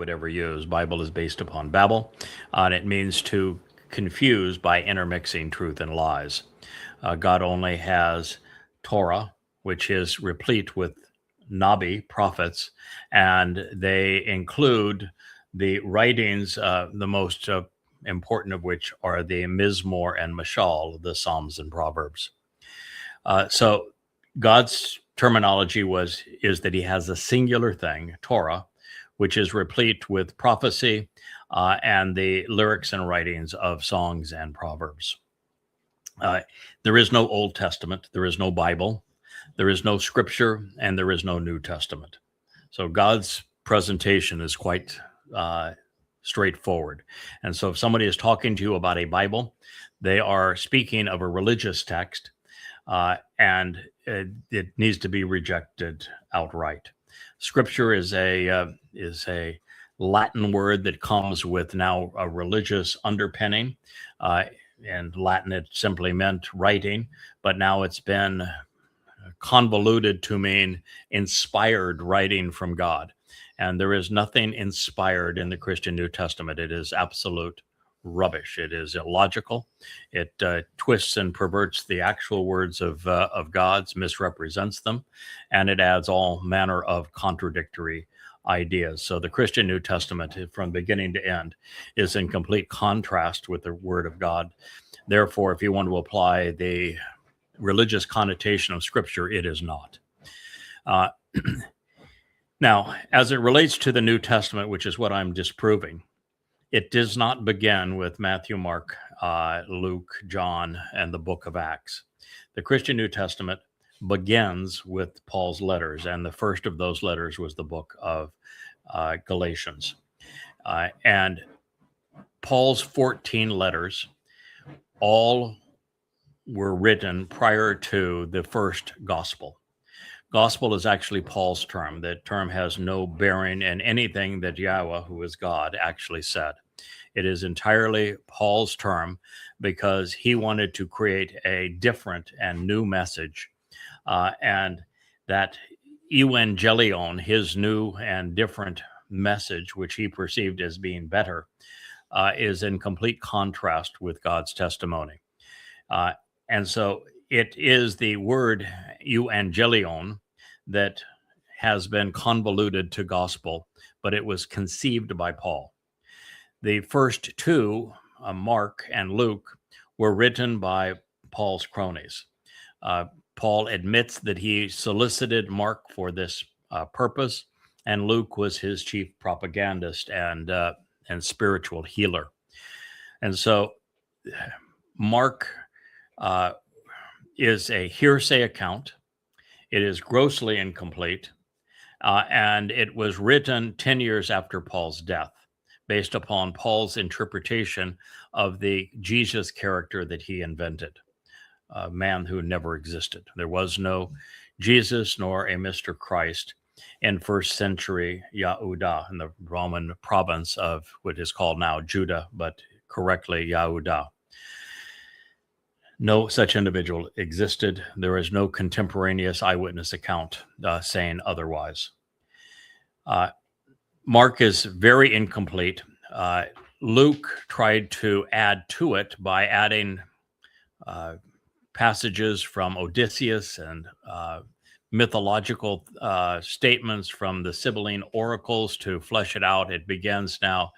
would ever use. Bible is based upon Babel, and it means to confuse by intermixing truth and lies. God only has Torah, which is replete with Nabi, prophets, and they include the writings, the most important of which are the Mizmor and Mashal, the Psalms and Proverbs. So God's terminology is that he has a singular thing, Torah, which is replete with prophecy and the lyrics and writings of songs and proverbs. There is no Old Testament, there is no Bible, there is no Scripture, and there is no New Testament. So God's presentation is quite straightforward. And so if somebody is talking to you about a Bible, they are speaking of a religious text, and it needs to be rejected outright. Scripture is a Latin word that comes with now a religious underpinning. In Latin, it simply meant writing, but now it's been convoluted to mean inspired writing from God. And there is nothing inspired in the Christian New Testament. It is absolute rubbish. It is illogical. It twists and perverts the actual words of God's, misrepresents them, and it adds all manner of contradictory ideas. So the Christian New Testament, from beginning to end, is in complete contrast with the Word of God. Therefore, if you want to apply the religious connotation of Scripture, it is not. Now, as it relates to the New Testament, which is what I'm disproving, it does not begin with Matthew, Mark, Luke, John, and the book of Acts. The Christian New Testament begins with Paul's letters, and the first of those letters was the book of Galatians. And Paul's 14 letters all were written prior to the first gospel. Gospel is actually Paul's term. That term has no bearing in anything that Yahowah, who is God, actually said. It is entirely Paul's term because he wanted to create a different and new message. And that evangelion, his new and different message, which he perceived as being better, is in complete contrast with God's testimony. And so it is the word evangelion that has been convoluted to gospel, but it was conceived by Paul. The first two, Mark and Luke, were written by Paul's cronies. Paul admits that he solicited Mark for this purpose, and Luke was his chief propagandist and spiritual healer. And so Mark is a hearsay account. It is grossly incomplete, and it was written 10 years after Paul's death, based upon Paul's interpretation of the Jesus character that he invented, a man who never existed. There was no Jesus nor a Mr. Christ in first century Yahowah, in the Roman province of what is called now Judah, but correctly Yahowah. No such individual existed. There is no contemporaneous eyewitness account saying otherwise. Mark is very incomplete. Luke tried to add to it by adding passages from Odysseus and mythological statements from the Sibylline oracles to flesh it out. It begins now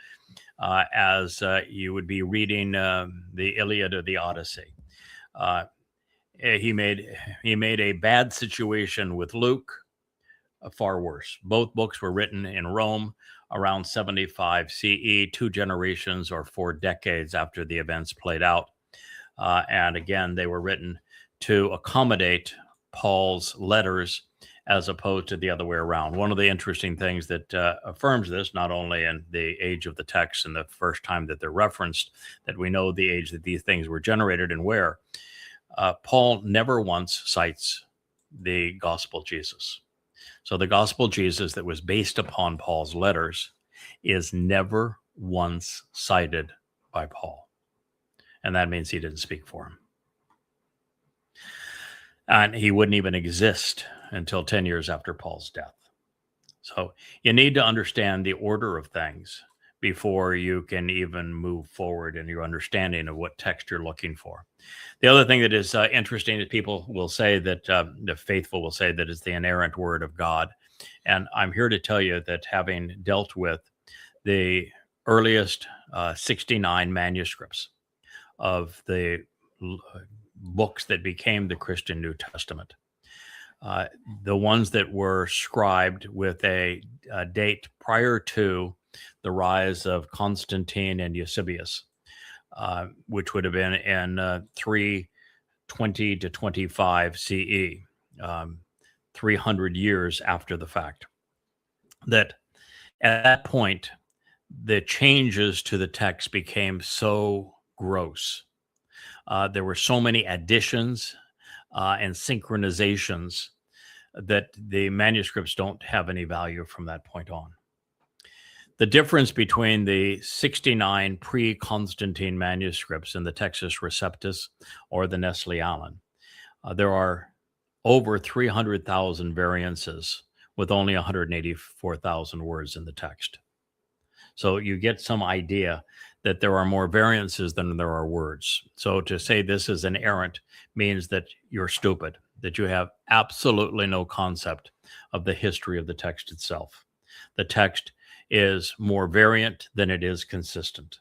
as you would be reading the Iliad or the Odyssey. He made a bad situation with Luke far worse. Both books were written in Rome around 75 CE, 2 generations or 4 decades after the events played out. And again, they were written to accommodate Paul's letters as opposed to the other way around. One of the interesting things that affirms this, not only in the age of the text and the first time that they're referenced, that we know the age that these things were generated and where, Paul never once cites the gospel Jesus. So the gospel Jesus that was based upon Paul's letters is never once cited by Paul. And that means he didn't speak for him. And he wouldn't even exist until 10 years after Paul's death. So you need to understand the order of things before you can even move forward in your understanding of what text you're looking for. The other thing that is interesting is people will say that the faithful will say that it's the inerrant word of God. And I'm here to tell you that having dealt with the earliest 69 manuscripts of the books that became the Christian New Testament, the ones that were scribed with a date prior to the rise of Constantine and Eusebius, which would have been in 320 to 25 CE, 300 years after the fact. That at that point, the changes to the text became so gross. There were so many additions and synchronizations that the manuscripts don't have any value from that point on. The difference between the 69 pre-Constantine manuscripts and the Textus Receptus or the Nestle Aland, there are over 300,000 variances with only 184,000 words in the text. So you get some idea that there are more variances than there are words. So to say this is an errant means that you're stupid, that you have absolutely no concept of the history of the text itself. The text is more variant than it is consistent.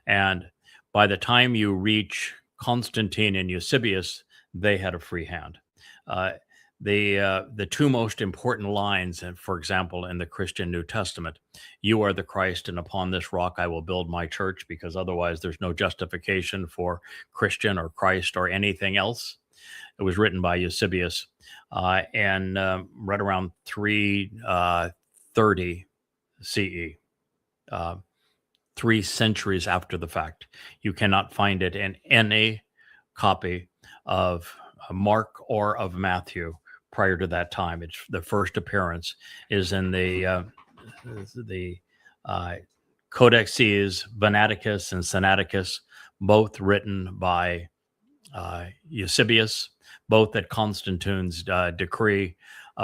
And by the time you reach Constantine and Eusebius, they had a free hand. The two most important lines, and for example, in the Christian New Testament, "You are the Christ, and upon this rock I will build my church," because otherwise there's no justification for Christian or Christ or anything else. It was written by Eusebius, and right around 330 CE, 3 centuries after the fact. You cannot find it in any copy of Mark or of Matthew prior to that time. It's the first appearance is in the Codexes Venaticus and Sinaiticus, both written by Eusebius, both at Constantine's decree,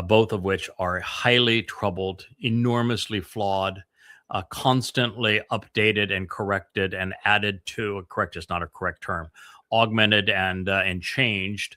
both of which are highly troubled, enormously flawed, constantly updated and corrected and added to, correct is not a correct term, augmented and changed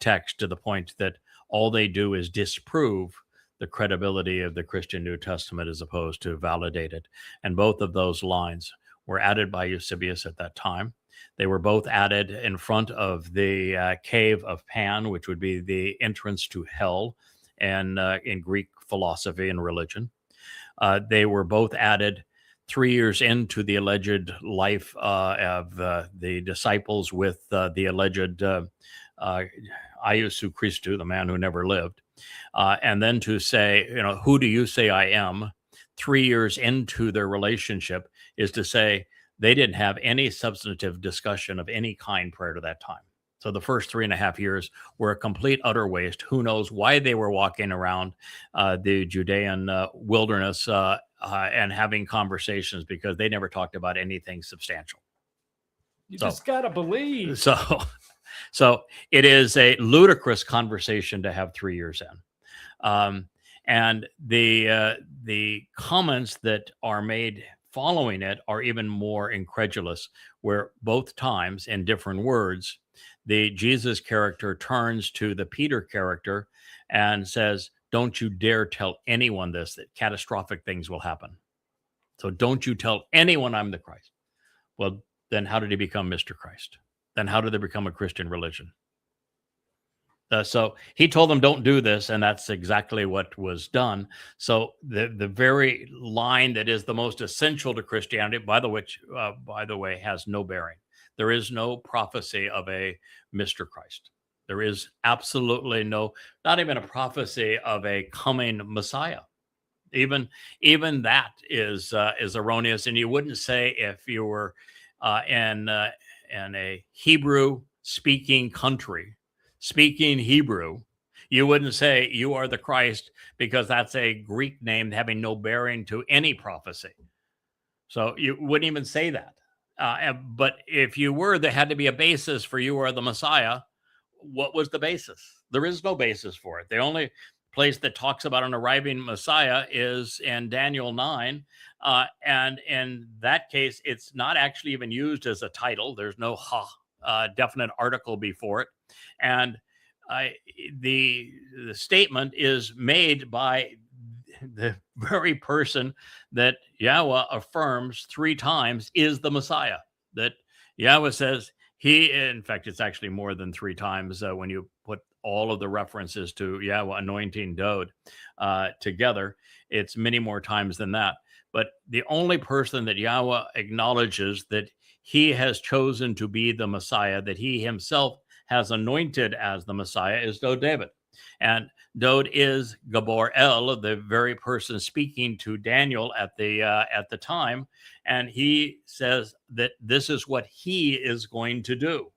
text to the point that all they do is disprove the credibility of the Christian New Testament as opposed to validate it. And both of those lines were added by Eusebius at that time. They were both added in front of the cave of Pan, which would be the entrance to hell and in Greek philosophy and religion. They were both added 3 years into the alleged life of the disciples with the alleged Iesou Christou, the man who never lived. And then to say, who do you say I am? 3 years into their relationship is to say they didn't have any substantive discussion of any kind prior to that time. So the first 3.5 years were a complete utter waste. Who knows why they were walking around the Judean wilderness and having conversations, because they never talked about anything substantial. You just got to believe. So it is a ludicrous conversation to have 3 years in. And the comments that are made following it are even more incredulous, where both times in different words, the Jesus character turns to the Peter character and says, "Don't you dare tell anyone this, that catastrophic things will happen. So don't you tell anyone I'm the Christ." Well, then how did he become Mr. Christ? Then how did they become a Christian religion? So he told them, don't do this, and that's exactly what was done. So the very line that is the most essential to Christianity, by the way, has no bearing. There is no prophecy of a Mr. Christ. There is absolutely not even a prophecy of a coming Messiah. Even that is erroneous, and you wouldn't say if you were in a Hebrew-speaking country, speaking Hebrew, you wouldn't say you are the Christ, because that's a Greek name having no bearing to any prophecy. So you wouldn't even say that. But if you were, there had to be a basis for you are the Messiah. What was the basis? There is no basis for it. The only place that talks about an arriving Messiah is in Daniel 9. And in that case, it's not actually even used as a title. There's no definite article before it. And the statement is made by the very person that Yahowah affirms 3 times is the Messiah. That Yahowah says in fact, it's actually more than 3 times when you put all of the references to Yahowah anointing Dode together. It's many more times than that. But the only person that Yahowah acknowledges that he has chosen to be the Messiah, that he himself has anointed as the Messiah, is Dode David. And Dode is Gabor El, the very person speaking to Daniel at the time, and he says that this is what he is going to do.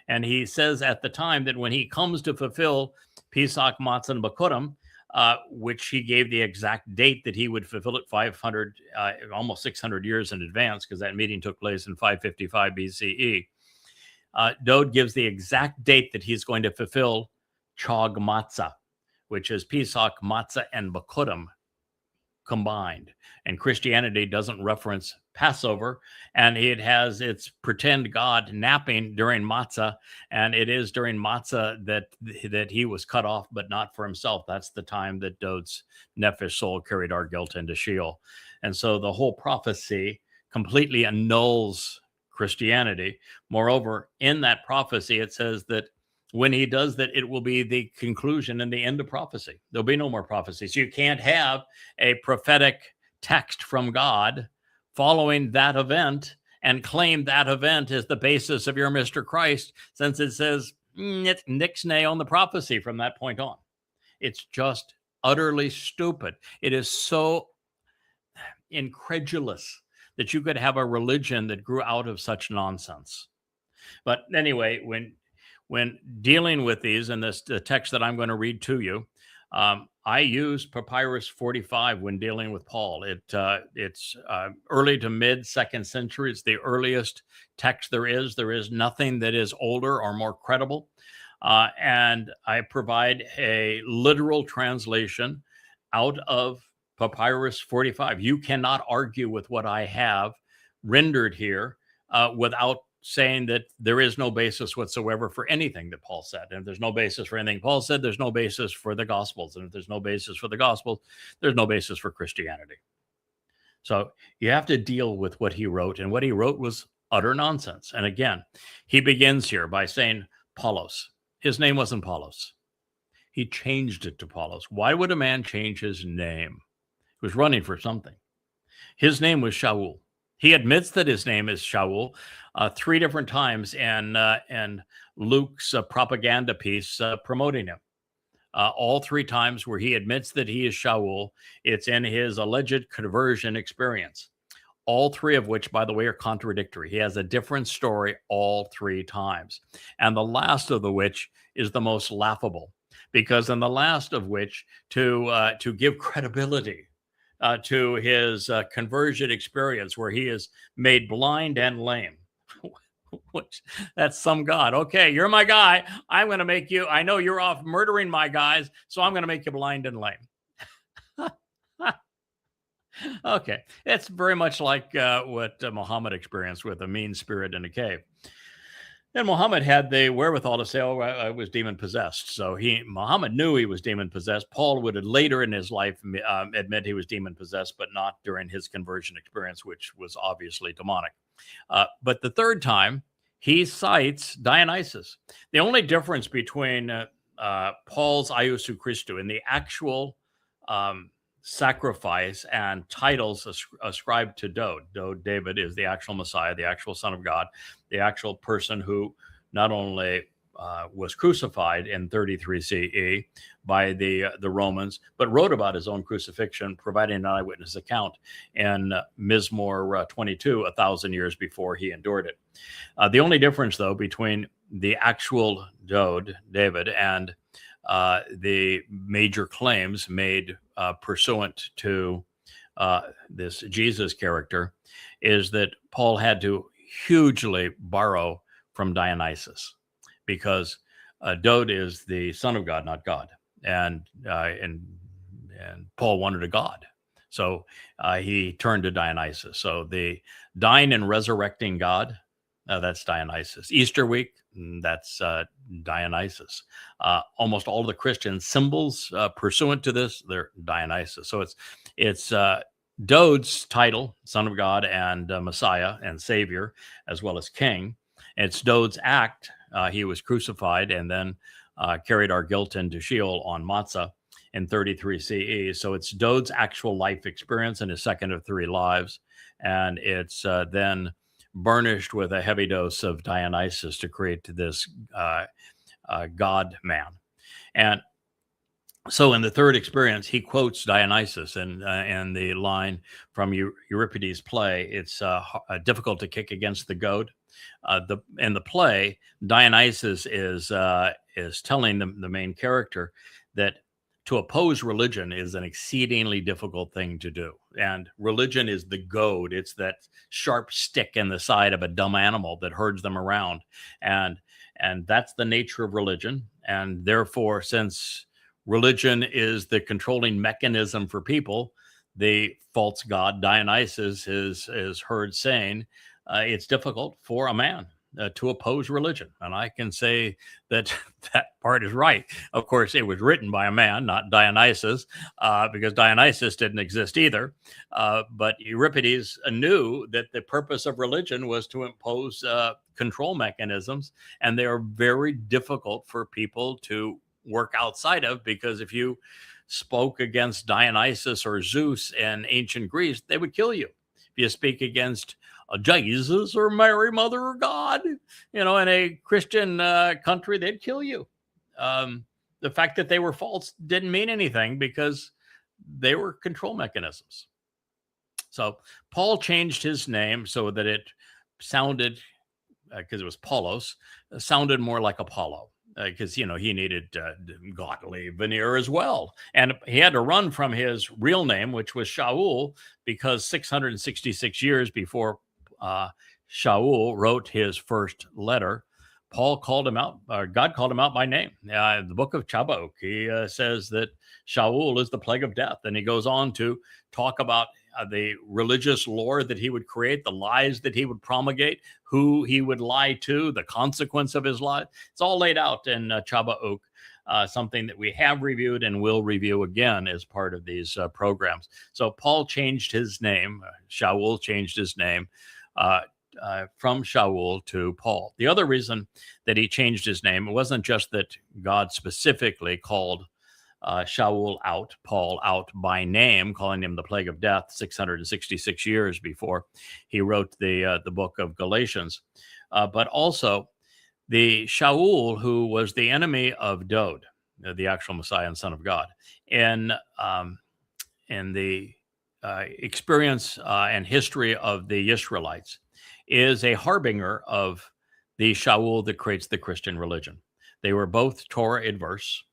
And he says at the time that when he comes to fulfill Pesach, Matzah, and Bakurim, which he gave the exact date that he would fulfill it 500, almost 600 years in advance, because that meeting took place in 555 BCE. Dode gives the exact date that he's going to fulfill Chog Matzah, which is Pesach, Matzah, and Bakurim combined. And Christianity doesn't reference Passover, and it has its pretend God napping during Matzah, and it is during Matzah that he was cut off, but not for himself. That's the time that Dode's nephesh soul carried our guilt into Sheol. And so the whole prophecy completely annuls Christianity. Moreover, in that prophecy, it says that when he does that, it will be the conclusion and the end of prophecy. There'll be no more prophecy. So you can't have a prophetic text from God following that event and claim that event as the basis of your Mr. Christ, since it says it's nixnay on the prophecy from that point on. It's just utterly stupid. It is so incredulous that you could have a religion that grew out of such nonsense. But anyway, when dealing with these, and the text that I'm going to read to you, I use Papyrus 45 when dealing with Paul. It's early to mid 2nd century. It's the earliest text there is. There is nothing that is older or more credible. And I provide a literal translation out of Papyrus 45. You cannot argue with what I have rendered here without saying that there is no basis whatsoever for anything that Paul said. And if there's no basis for anything Paul said, there's no basis for the Gospels. And if there's no basis for the Gospels, there's no basis for Christianity. So you have to deal with what he wrote. And what he wrote was utter nonsense. And again, he begins here by saying Paulos. His name wasn't Paulos. He changed it to Paulos. Why would a man change his name? He was running for something. His name was Shaul. He admits that his name is Shaul 3 different times in Luke's propaganda piece promoting him. All 3 times where he admits that he is Shaul, it's in his alleged conversion experience. All 3 of which, by the way, are contradictory. He has a different story all 3 times. And the last of which is the most laughable, because in the last of which, to give credibility to his conversion experience, where he is made blind and lame. Which, that's some God. Okay, you're my guy. I'm going to make you, I know you're off murdering my guys, so I'm going to make you blind and lame. Okay, it's very much like what Muhammad experienced with a mean spirit in a cave. And Muhammad had the wherewithal to say, oh, I was demon-possessed. So Muhammad knew he was demon-possessed. Paul would later in his life admit he was demon-possessed, but not during his conversion experience, which was obviously demonic. But the 3rd time, he cites Dionysus. The only difference between Paul's Iesou Christou and the actual sacrifice and titles ascribed to Dode. David is the actual Messiah, the actual Son of God, the actual person who not only was crucified in 33 CE by the Romans, but wrote about his own crucifixion, providing an eyewitness account in Mizmor 22, 1,000 years before he endured it. The only difference, though, between the actual Dode, David, and the major claims made pursuant to this Jesus character is that Paul had to hugely borrow from Dionysus, because Dode is the son of God, not God. and Paul wanted a god. So he turned to Dionysus. So the dying and resurrecting God, that's Dionysus. Easter week, that's Dionysus. Almost all of the Christian symbols pursuant to this, they're Dionysus. So it's Dode's title, Son of God and Messiah and Savior, as well as King. It's Dode's act. He was crucified and then carried our guilt into Sheol on Matzah in 33 CE. So it's Dode's actual life experience in his second of three lives. And it's then burnished with a heavy dose of Dionysus to create this God man. And so in the third experience, he quotes Dionysus and the line from Euripides' play, it's difficult to kick against the goad. In the play, Dionysus is telling the main character that to oppose religion is an exceedingly difficult thing to do. And religion is the goad. It's that sharp stick in the side of a dumb animal that herds them around. And that's the nature of religion. And therefore, since religion is the controlling mechanism for people, the false god Dionysus is heard saying, it's difficult for a man to oppose religion. And I can say that that part is right. Of course, it was written by a man, not Dionysus, because Dionysus didn't exist either. But Euripides knew that the purpose of religion was to impose control mechanisms, and they are very difficult for people to work outside of, because if you spoke against Dionysus or Zeus in ancient Greece, they would kill you. If you speak against Jesus or Mary, Mother of God, in a Christian country, they'd kill you. The fact that they were false didn't mean anything because they were control mechanisms. So Paul changed his name so that it sounded, because it was Paulos, sounded more like Apollo. Because he needed godly veneer as well, and he had to run from his real name, which was Shaul, because 666 years before Shaul wrote his first letter, Paul called him out, or God called him out by name. In the book of Habakkuk, he says that Shaul is the plague of death, and he goes on to talk about the religious lore that he would create, the lies that he would promulgate, who he would lie to, the consequence of his lie. It's all laid out in Habakkuk, something that we have reviewed and will review again as part of these programs. So Paul changed his name. Shaul changed his name from Shaul to Paul. The other reason that he changed his name, it wasn't just that God specifically called Shaul out, Paul out by name, calling him the plague of death 666 years before he wrote the book of Galatians. But also the Shaul, who was the enemy of Dode, the actual Messiah and Son of God, in the experience and history of the Israelites, is a harbinger of the Shaul that creates the Christian religion. They were both Torah adverse.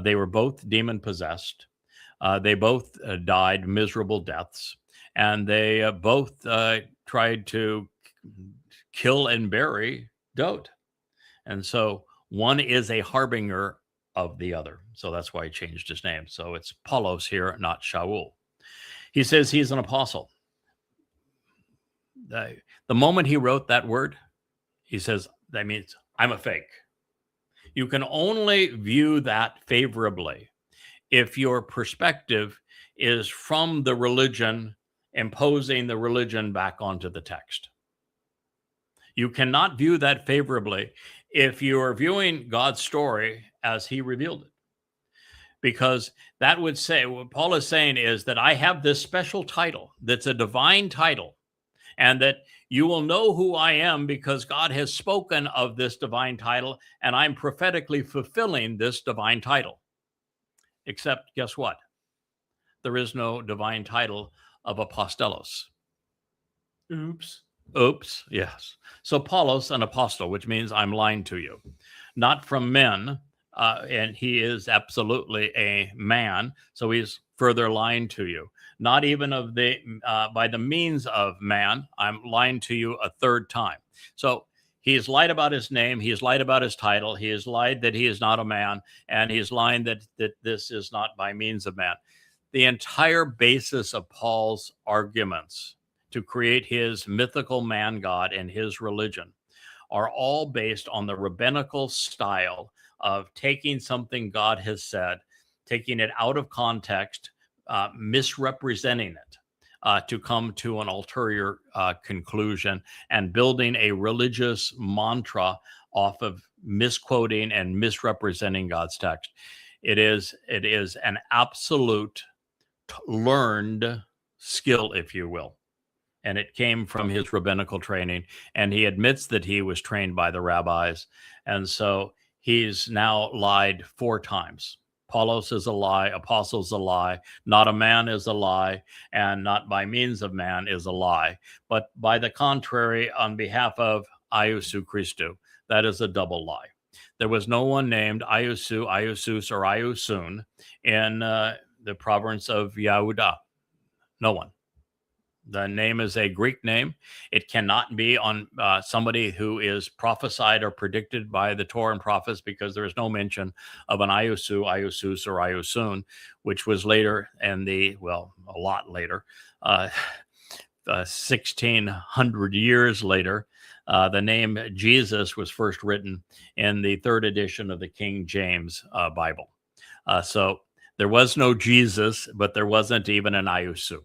They were both demon possessed. They both died miserable deaths, and they both tried to kill and bury Dode. And so one is a harbinger of the other. So that's why he changed his name. So it's Paulos here, not Shaul. He says he's an apostle. The moment he wrote that word, he says, that means I'm a fake. You can only view that favorably if your perspective is from the religion, imposing the religion back onto the text. You cannot view that favorably if you are viewing God's story as he revealed it. Because that would say, what Paul is saying is that I have this special title that's a divine title, and that you will know who I am because God has spoken of this divine title, and I'm prophetically fulfilling this divine title. Except, guess what? There is no divine title of apostolos. Oops, yes. So Paulos, an apostle, which means I'm lying to you. Not from men, and he is absolutely a man, so he's further lying to you. Not even of the by the means of man, I'm lying to you a third time. So He has lied about his name. He has lied about his title. He has lied that he is not a man, and he has lied that this is not by means of man. The entire basis of Paul's arguments to create his mythical man god and his religion are all based on the rabbinical style of taking something God has said, taking it out of context, misrepresenting it, to come to an ulterior conclusion, and building a religious mantra off of misquoting and misrepresenting God's text. It is an absolute learned skill, if you will. And it came from his rabbinical training. And he admits that he was trained by the rabbis. And so he's now lied 4 times. Paulos is a lie, apostles a lie, not a man is a lie, and not by means of man is a lie. But by the contrary, on behalf of Iesou Christou, that is a double lie. There was no one named Iesou, Iesus, or Iesun in the province of Yahowah. No one. The name is a Greek name. It cannot be on somebody who is prophesied or predicted by the Torah and prophets, because there is no mention of an Iesou, Iesus, or Iesun, which was later, and a lot later, 1600 years later, the name Jesus was first written in the 3rd edition of the King James Bible. So there was no Jesus, but there wasn't even an Iesou.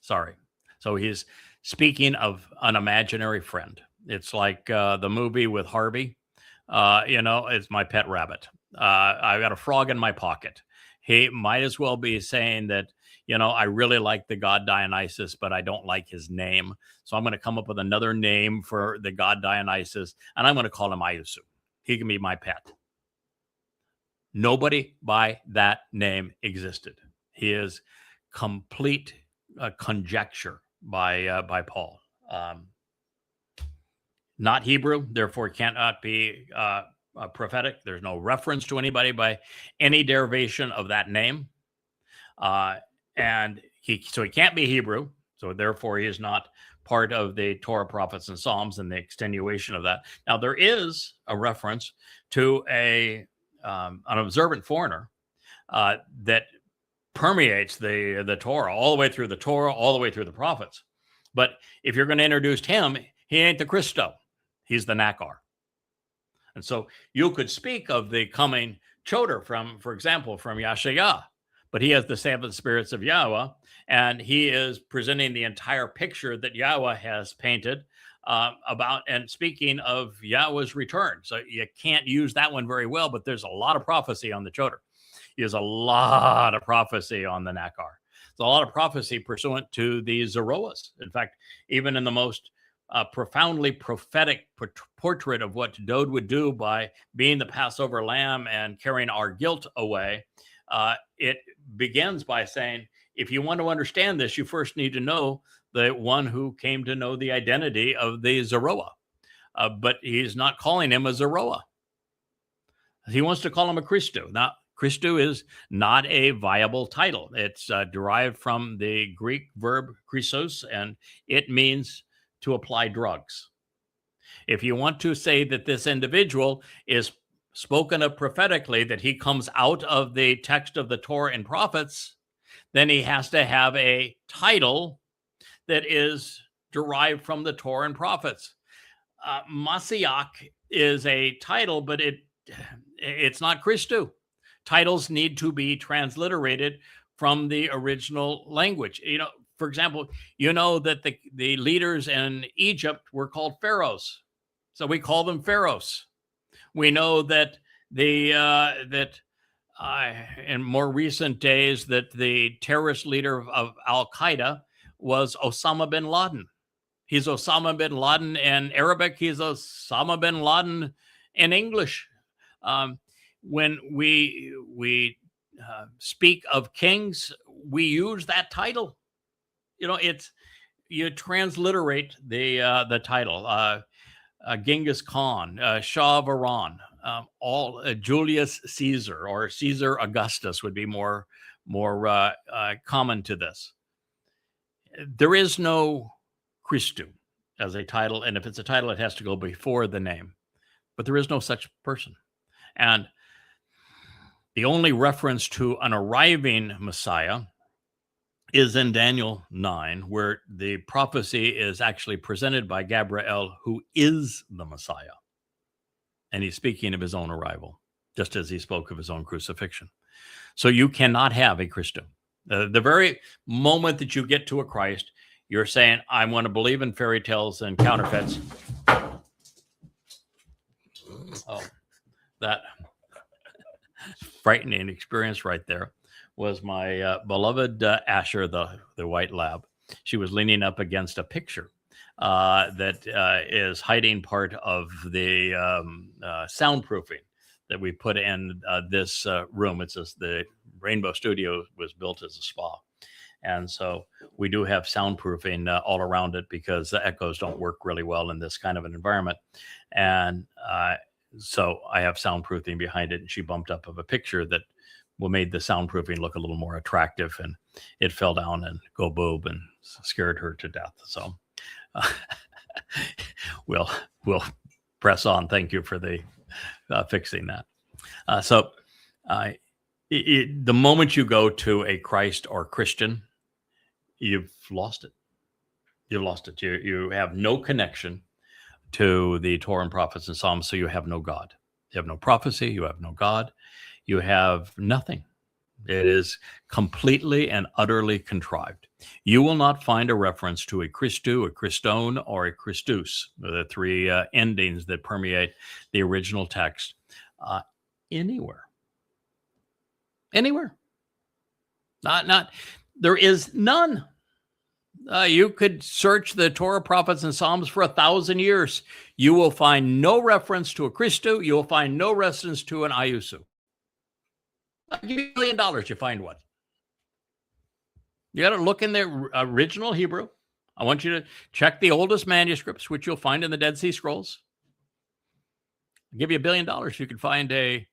Sorry. So he's speaking of an imaginary friend. It's like the movie with Harvey. It's my pet rabbit. I've got a frog in my pocket. He might as well be saying that, I really like the god Dionysus, but I don't like his name. So I'm going to come up with another name for the god Dionysus, and I'm going to call him Iesou. He can be my pet. Nobody by that name existed. He is complete conjecture by Paul. Not Hebrew, therefore cannot be prophetic. There's no reference to anybody by any derivation of that name. And he can't be Hebrew, so therefore he is not part of the Torah, prophets, and Psalms and the extenuation of that. Now, there is a reference to an observant foreigner that permeates the Torah, all the way through the Torah, all the way through the prophets. But if you're going to introduce him, he ain't the Christou. He's the Nakar. And so you could speak of the coming Towrah for example, from Yahowah, but he has the 7 spirits of Yahowah, and he is presenting the entire picture that Yahowah has painted about, and speaking of Yahweh's return. So you can't use that one very well, but there's a lot of prophecy on the Towrah. There's a lot of prophecy on the Nakar. There's a lot of prophecy pursuant to the Zoroas. In fact, even in the most profoundly prophetic portrait of what Dode would do by being the Passover lamb and carrying our guilt away, it begins by saying, if you want to understand this, you first need to know the one who came to know the identity of the Zoroah. But he's not calling him a Zoroah. He wants to call him a Christou. Now, Christou is not a viable title. It's derived from the Greek verb Christos, and it means to apply drugs. If you want to say that this individual is spoken of prophetically, that he comes out of the text of the Torah and prophets, then he has to have a title that is derived from the Torah and prophets. Masiach is a title, but it's not Christou. Titles need to be transliterated from the original language. For example, that the leaders in Egypt were called pharaohs, so we call them pharaohs. We know that in more recent days that the terrorist leader of Al Qaeda was Osama bin Laden. He's Osama bin Laden in Arabic. He's Osama bin Laden in English. When we speak of kings, we use that title. You transliterate the title. Genghis Khan, Shah of Iran, Julius Caesar, or Caesar Augustus would be more common to this. There is no Christou. as a title. And if it's a title, it has to go before the name. But there is no such person. And the only reference to an arriving Messiah is in Daniel 9, where the prophecy is actually presented by Gabriel, who is the Messiah. And he's speaking of his own arrival, just as he spoke of his own crucifixion. So you cannot have a Christou. The very moment that you get to a Christ, you're saying, I want to believe in fairy tales and counterfeits. Oh, that frightening experience right there was my beloved Asher, the white lab. She was leaning up against a picture that is hiding part of the soundproofing that we put in this room. It's just the Rainbow Studio was built as a spa. And so we do have soundproofing all around it because the echoes don't work really well in this kind of an environment. And so I have soundproofing behind it. And she bumped up of a picture that made the soundproofing look a little more attractive. And it fell down and go boob and scared her to death. So we'll press on. Thank you for the fixing that. The moment you go to a Christ or Christian, you've lost it. You've lost it. You have no connection to the Torah and prophets and Psalms, so you have no God. You have no prophecy. You have no God. You have nothing. It is completely and utterly contrived. You will not find a reference to a Christou, a Christone, or a Christus, the three endings that permeate the original text, anywhere. Anywhere. Not. There is none. You could search the Torah, prophets, and Psalms for 1,000 years. You will find no reference to a Christou. You will find no reference to an Iesou. I'll give you $1 million, you find one. You got to look in the original Hebrew. I want you to check the oldest manuscripts, which you'll find in the Dead Sea Scrolls. I'll give you $1 billion. You can find a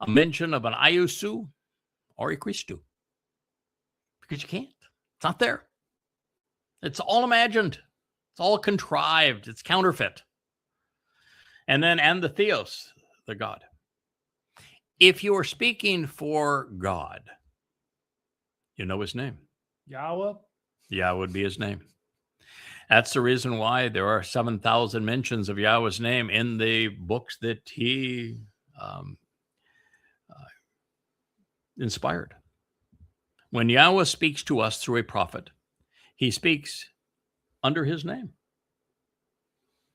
mention of an Iesou or a Christou. Because you can't. It's not there. It's all imagined. It's all contrived. It's counterfeit. And the Theos, the God. If you are speaking for God, you know his name. Yahowah? Yahweh would be his name. That's the reason why there are 7,000 mentions of Yahweh's name in the books that he inspired. When Yahweh speaks to us through a prophet, he speaks under his name.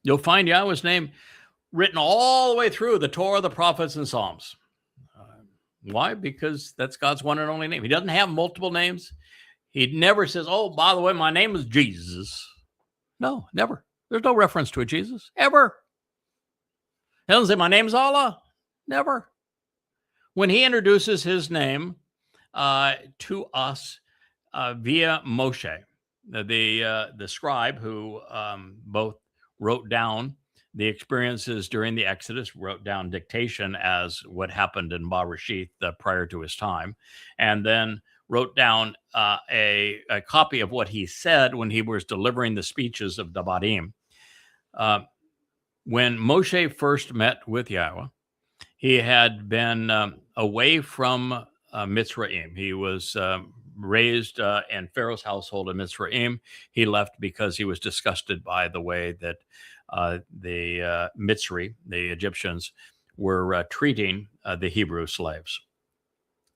You'll find Yahweh's name written all the way through the Torah, the prophets, and Psalms. Why? Because that's God's one and only name. He doesn't have multiple names. He never says, oh, by the way, my name is Jesus. No, never. There's no reference to a Jesus, ever. He doesn't say, my name's Allah. Never. When he introduces his name to us via Moshe, the scribe who both wrote down the experiences during the Exodus, wrote down dictation as what happened in Bereshith prior to his time, and then wrote down a copy of what he said when he was delivering the speeches of the Verbatim. When Moshe first met with Yahweh, he had been away from Mitzrayim. He was raised in Pharaoh's household in Mitzrayim. He left because he was disgusted by the way that the Mitzri, the Egyptians, were treating the Hebrew slaves.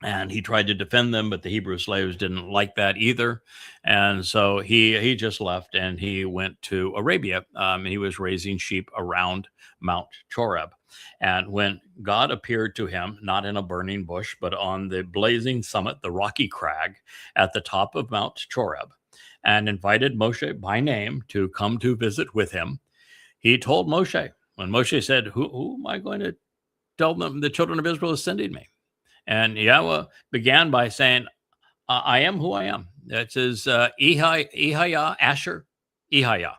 And he tried to defend them, but the Hebrew slaves didn't like that either. And so he just left and he went to Arabia. He was raising sheep around Mount Choreb. And when God appeared to him, not in a burning bush, but on the blazing summit, the rocky crag at the top of Mount Choreb, and invited Moshe by name to come to visit with him, he told Moshe, when Moshe said, who am I going to tell them the children of Israel is sending me? And Yahweh began by saying, I am who I am. That says, Ihaya, Asher, Ihaya.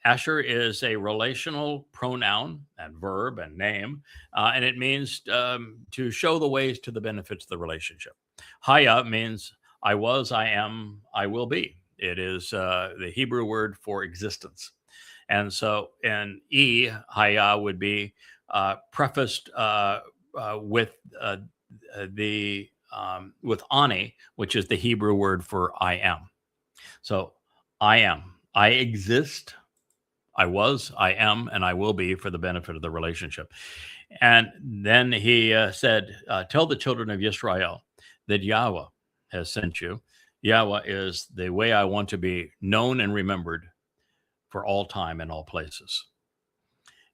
Asher is a relational pronoun and verb and name, and it means to show the ways to the benefits of the relationship. Haya means I was, I am, I will be. It is the Hebrew word for existence. And so, and Haya would be prefaced with with ani, which is the Hebrew word for I am. So I am, I exist, I was, I am, and I will be for the benefit of the relationship. And then he said, tell the children of Israel that Yahowah has sent you. Yahowah is the way I want to be known and remembered for all time and all places.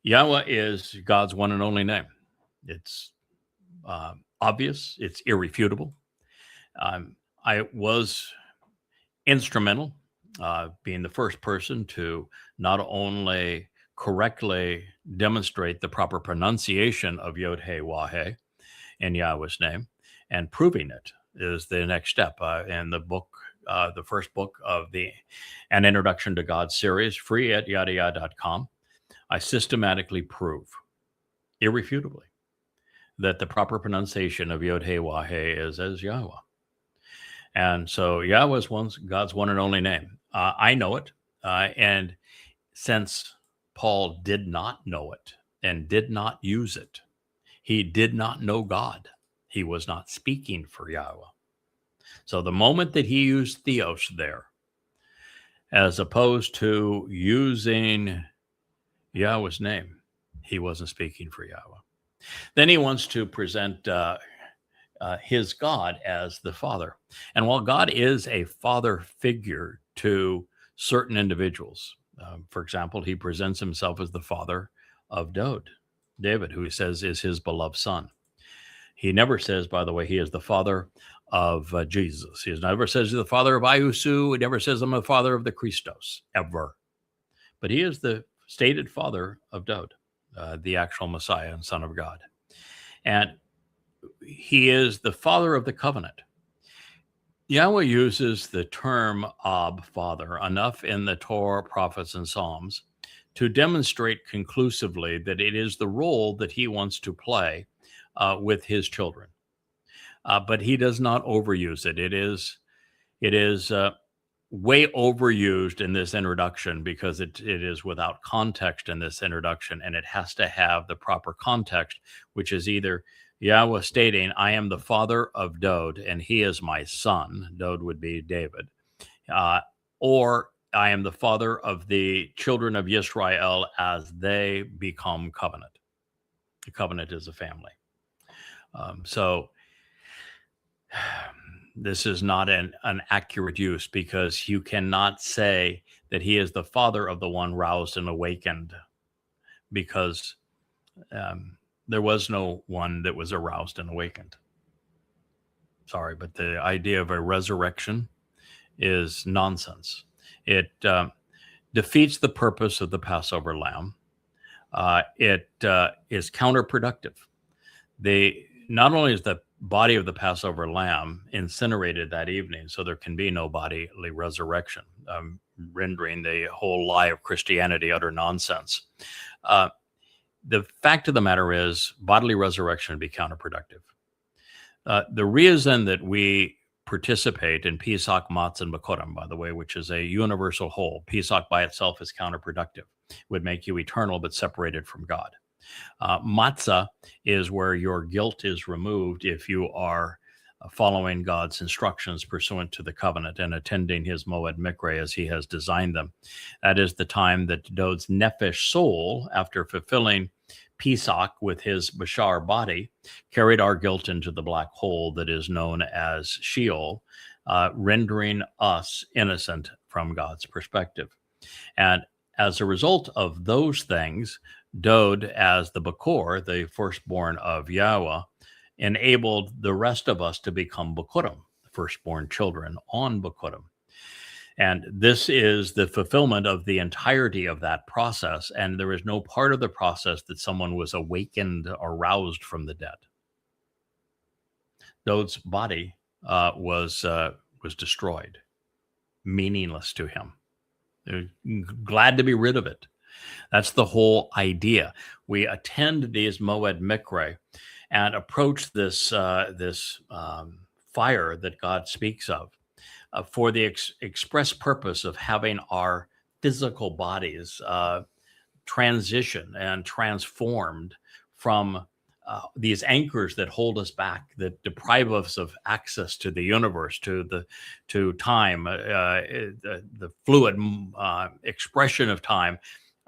Yahowah is God's one and only name. It's obvious. It's irrefutable. I was instrumental, being the first person to not only correctly demonstrate the proper pronunciation of Yod He Wah He in Yahweh's name, and proving it is the next step in the book, the first book of An Introduction to God series, free at yadayah.com. I systematically prove, irrefutably, that the proper pronunciation of Yod He Wah He is as Yahowah. And so Yahweh is God's one and only name. I know it. And since Paul did not know it and did not use it, he did not know God. He was not speaking for Yahweh. So the moment that he used theos there, as opposed to using Yahweh's name, he wasn't speaking for Yahweh. Then he wants to present his God as the Father. And while God is a father figure to certain individuals, for example, he presents himself as the father of David, who he says is his beloved son. He never says, by the way, he is the father of Jesus. He never says he's the father of Iesou. He never says I'm the father of the Christos, ever. But he is the stated father of David, the actual Messiah and Son of God. And he is the father of the covenant. Yahweh uses the term Ab, father, enough in the Torah, prophets, and Psalms to demonstrate conclusively that it is the role that he wants to play with his children. But he does not overuse it. It is way overused in this introduction because it is without context in this introduction, and it has to have the proper context, which is either Yahweh stating, I am the father of Dod, and he is my son. Dod would be David. Or I am the father of the children of Israel as they become covenant. The covenant is a family. So this is not an accurate use, because you cannot say that he is the father of the one roused and awakened, because there was no one that was aroused and awakened. Sorry, but the idea of a resurrection is nonsense. It defeats the purpose of the Passover lamb. It is counterproductive. Not only is the body of the Passover lamb incinerated that evening, so there can be no bodily resurrection, rendering the whole lie of Christianity utter nonsense. The fact of the matter is, bodily resurrection would be counterproductive. The reason that we participate in Pesach, Matzah, and Bakowr, by the way, which is a universal whole. Pesach by itself is counterproductive. It would make you eternal but separated from God. Matzah is where your guilt is removed if you are following God's instructions pursuant to the covenant and attending his Moed Mikre as he has designed them. That is the time that Dod's nefesh soul, after fulfilling Pesach with his Bashar body, carried our guilt into the black hole that is known as Sheol, rendering us innocent from God's perspective. And as a result of those things, Dod, as the Bakowr, the firstborn of Yahowah, enabled the rest of us to become Bakurim, the firstborn children on Bakurim. And this is the fulfillment of the entirety of that process. And there is no part of the process that someone was awakened or roused from the dead. Dod's body was destroyed, meaningless to him. They're glad to be rid of it. That's the whole idea. We attend these Moed Mikre and approach this fire that God speaks of for the express purpose of having our physical bodies transition and transformed from these anchors that hold us back, that deprive us of access to the universe, to time, the fluid expression of time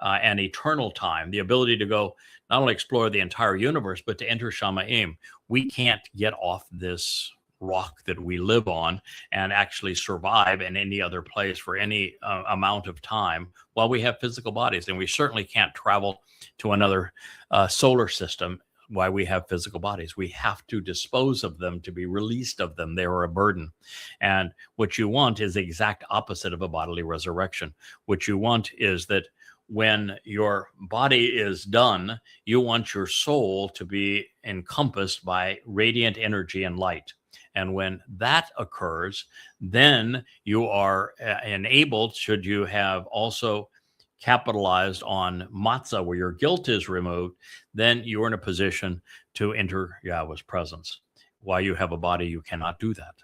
and eternal time, the ability to go not only explore the entire universe, but to enter Shamaim. We can't get off this rock that we live on and actually survive in any other place for any amount of time while we have physical bodies. And we certainly can't travel to another solar system while we have physical bodies. We have to dispose of them to be released of them. They are a burden. And what you want is the exact opposite of a bodily resurrection. What you want is that when your body is done, you want your soul to be encompassed by radiant energy and light. And when that occurs, then you are enabled, should you have also capitalized on matzah, where your guilt is removed, then you're in a position to enter Yahweh's presence. While you have a body, you cannot do that.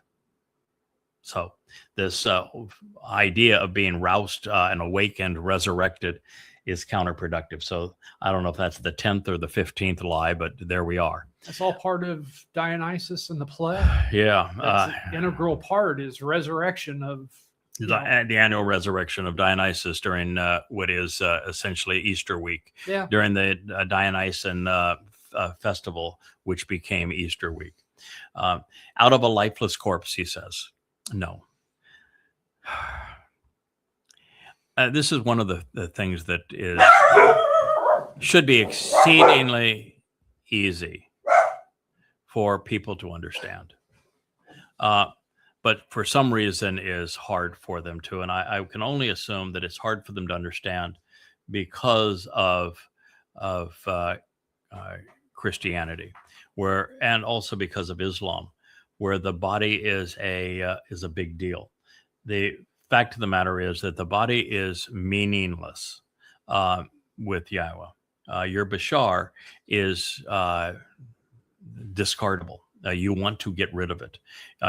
So this idea of being roused and awakened, resurrected, is counterproductive. So I don't know if that's the 10th or the 15th lie, but there we are. That's all part of Dionysus and the play. Yeah. That's an integral part is resurrection of the annual resurrection of Dionysus during what is essentially Easter week. Yeah. During the Dionysian festival, which became Easter week. Out of a lifeless corpse, he says. No. This is one of the things that should be exceedingly easy for people to understand. But for some reason is hard for them to. And I can only assume that it's hard for them to understand because of Christianity, and also because of Islam, where the body is a big deal. The fact of the matter is that the body is meaningless with Yahowah. Your bashar is discardable. You want to get rid of it.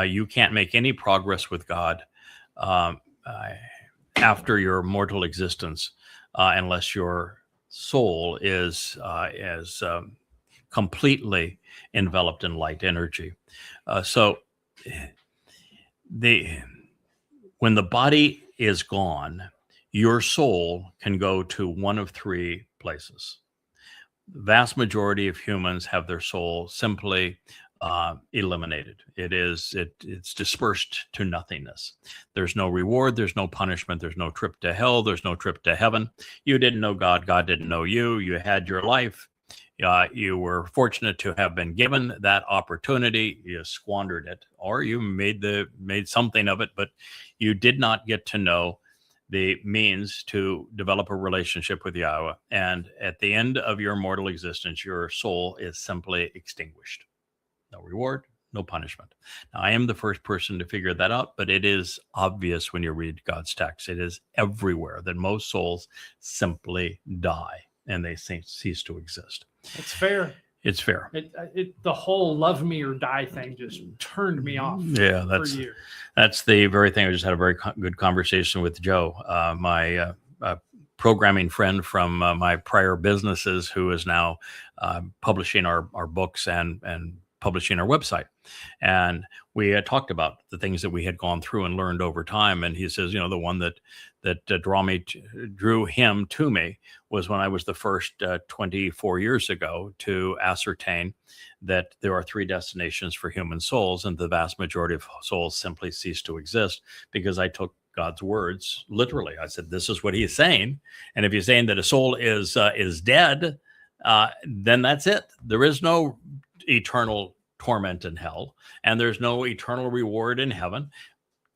You can't make any progress with God after your mortal existence unless your soul is completely enveloped in light energy. So when the body is gone, your soul can go to one of three places. The vast majority of humans have their soul simply eliminated. It's dispersed to nothingness. There's no reward. There's no punishment. There's no trip to hell. There's no trip to heaven. You didn't know God. God didn't know you. You had your life. You were fortunate to have been given that opportunity. You squandered it, or you made something of it, but you did not get to know the means to develop a relationship with Yahowah. And at the end of your mortal existence, your soul is simply extinguished. No reward, no punishment. Now, I am the first person to figure that out, but it is obvious when you read God's text. It is everywhere that most souls simply die and they cease to exist. It's fair. It's fair. The whole love me or die thing just turned me off. Yeah, that's the very thing. I just had a very good conversation with Joe, my programming friend from my prior businesses, who is now publishing our books and publishing our website. And we had talked about the things that we had gone through and learned over time. And he says, the one that drew him to me was when I was the first 24 years ago to ascertain that there are three destinations for human souls, and the vast majority of souls simply cease to exist, because I took God's words literally. I said, this is what he's saying. And if he's saying that a soul is dead, then that's it. There is no eternal torment in hell, and there's no eternal reward in heaven.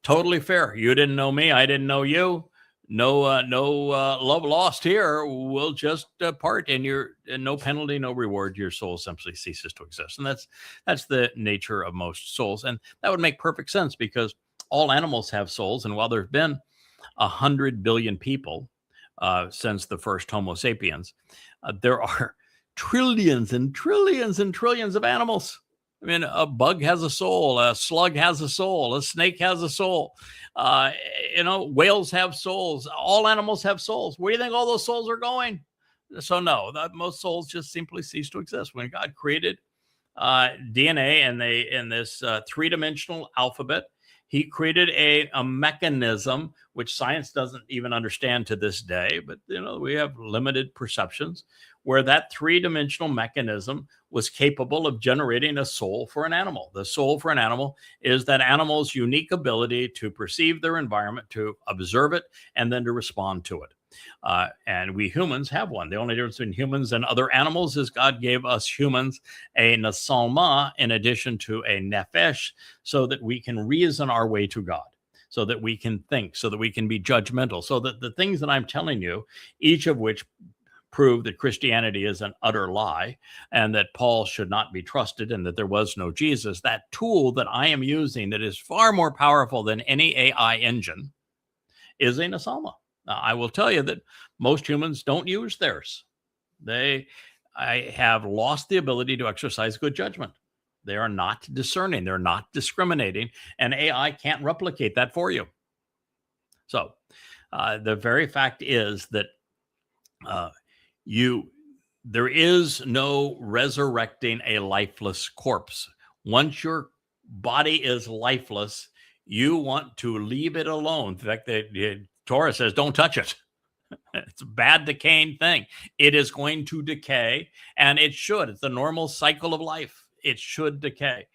Totally fair. You didn't know me. I didn't know you. No love lost here. We'll just part, and no penalty, no reward. Your soul simply ceases to exist. And that's the nature of most souls. And that would make perfect sense, because all animals have souls. And while there's been 100 billion people since the first Homo sapiens, there are trillions and trillions and trillions of animals. I mean, a bug has a soul, a slug has a soul, a snake has a soul. Whales have souls. All animals have souls. Where do you think all those souls are going? So no, most souls just simply cease to exist. When God created DNA in this three-dimensional alphabet, he created a mechanism which science doesn't even understand to this day, but we have limited perceptions, where that three-dimensional mechanism was capable of generating a soul for an animal. The soul for an animal is that animal's unique ability to perceive their environment, to observe it, and then to respond to it. And we humans have one. The only difference between humans and other animals is God gave us humans a nasalma in addition to a nefesh, so that we can reason our way to God, so that we can think, so that we can be judgmental, so that the things that I'm telling you, each of which prove that Christianity is an utter lie and that Paul should not be trusted and that there was no Jesus, that tool that I am using that is far more powerful than any AI engine is a nasalma. I will tell you that most humans don't use theirs. I have lost the ability to exercise good judgment. They are not discerning. They're not discriminating. And AI can't replicate that for you. So the very fact is that there is no resurrecting a lifeless corpse. Once your body is lifeless, you want to leave it alone. In fact, the Towrah says, don't touch it. It's a bad decaying thing. It is going to decay, and it should. It's the normal cycle of life. It should decay.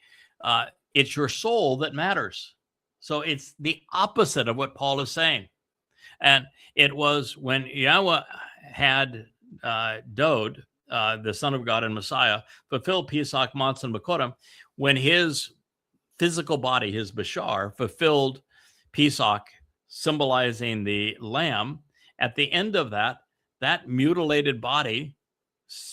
It's your soul that matters. So it's the opposite of what Paul is saying. And it was when Yahowah had Dod, the Son of God and Messiah, fulfill Pesach, Matzah, and Bakowr, when his physical body, his Bashar, fulfilled Pesach, symbolizing the lamb, at the end of that mutilated body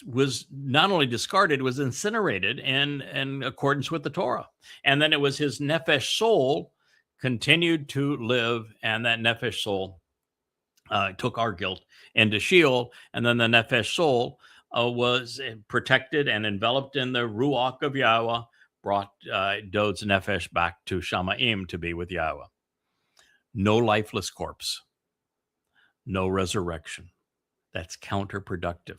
was not only discarded, was incinerated in accordance with the Torah. And then it was his nefesh soul continued to live, and that nefesh soul took our guilt into Sheol, and then the nefesh soul was protected and enveloped in the ruach of Yahowah, brought Dod's nefesh back to Shamayim to be with Yahowah. No lifeless corpse, no resurrection. That's counterproductive.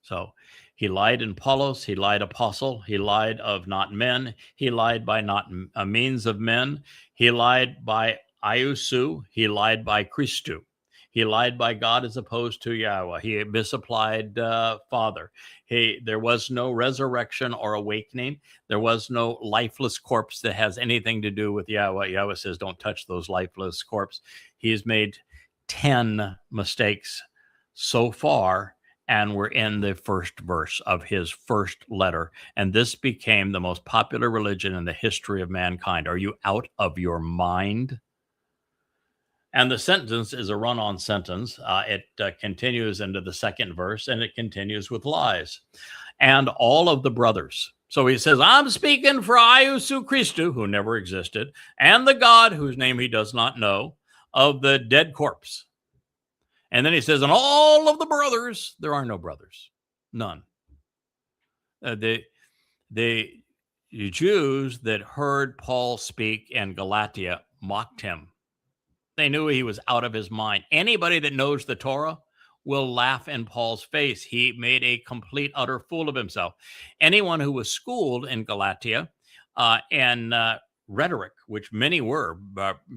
So he lied in Paulos, he lied apostle, he lied of not men, he lied by not a means of men, he lied by Iesou, he lied by Christou. He lied by God as opposed to Yahowah. He misapplied Father. There was no resurrection or awakening. There was no lifeless corpse that has anything to do with Yahowah. Yahowah says, don't touch those lifeless corpse. He's made 10 mistakes so far, and we're in the first verse of his first letter. And this became the most popular religion in the history of mankind. Are you out of your mind? And the sentence is a run-on sentence. It continues into the second verse, and it continues with lies. And all of the brothers. So he says, I'm speaking for Iesou Christou, who never existed, and the God, whose name he does not know, of the dead corpse. And then he says, and all of the brothers, there are no brothers. None. The Jews that heard Paul speak in Galatia mocked him. They knew he was out of his mind. Anybody that knows the Torah will laugh in Paul's face. He made a complete, utter fool of himself. Anyone who was schooled in Galatia and rhetoric, which many were,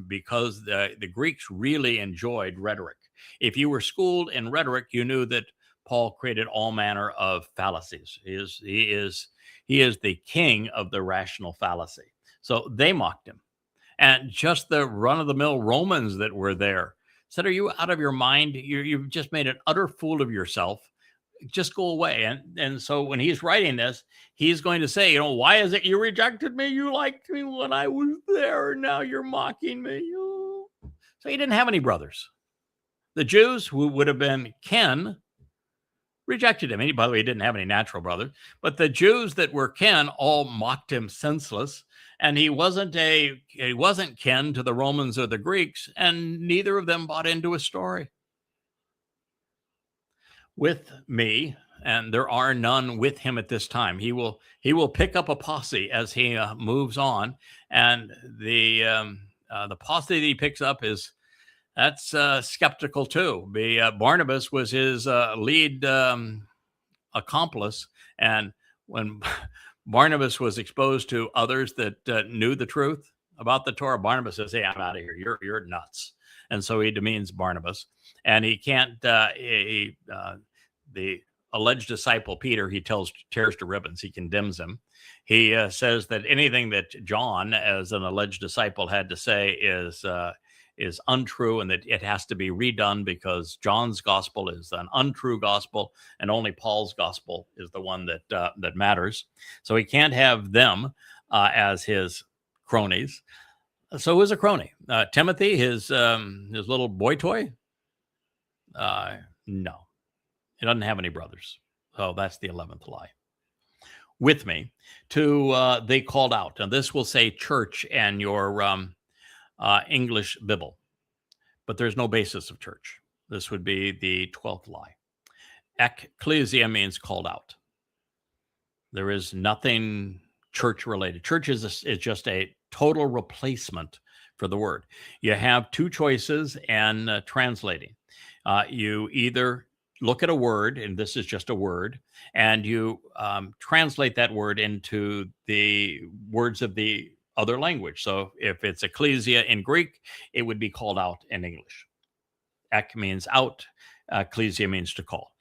because the Greeks really enjoyed rhetoric. If you were schooled in rhetoric, you knew that Paul created all manner of fallacies. He is the king of the rational fallacy. So they mocked him. And just the run-of-the-mill Romans that were there said, are you out of your mind? You've just made an utter fool of yourself. Just go away. And so when he's writing this, he's going to say, why is it you rejected me? You liked me when I was there, and now you're mocking me. Oh. So he didn't have any brothers. The Jews, who would have been kin, rejected him. By the way, he didn't have any natural brothers. But the Jews that were kin all mocked him senseless. And he wasn't kin to the Romans or the Greeks, and neither of them bought into his story. With me, and there are none with him at this time. He will pick up a posse as he moves on, and the posse that he picks up that's skeptical too. Barnabas was his lead accomplice, and when Barnabas was exposed to others that knew the truth about the Torah, Barnabas says, "Hey, I'm out of here. You're nuts." And so he demeans Barnabas, and he can't. The alleged disciple Peter, he tears to ribbons. He condemns him. He says that anything that John, as an alleged disciple, had to say is untrue, and that it has to be redone because John's gospel is an untrue gospel, and only Paul's gospel is the one that matters. So he can't have them as his cronies. So who's a crony? Timothy, his little boy toy? No, he doesn't have any brothers. So that's the 11th lie. With me to they called out. And this will say church and your English Bible, but there's no basis of church. This would be the 12th lie. Ecclesia means called out. There is nothing church related. Church is just a total replacement for the word. You have two choices in translating. You either look at a word, and this is just a word, and you translate that word into the words of the other language. So if it's ecclesia in Greek, it would be called out in English. Ek means out, ecclesia means to call.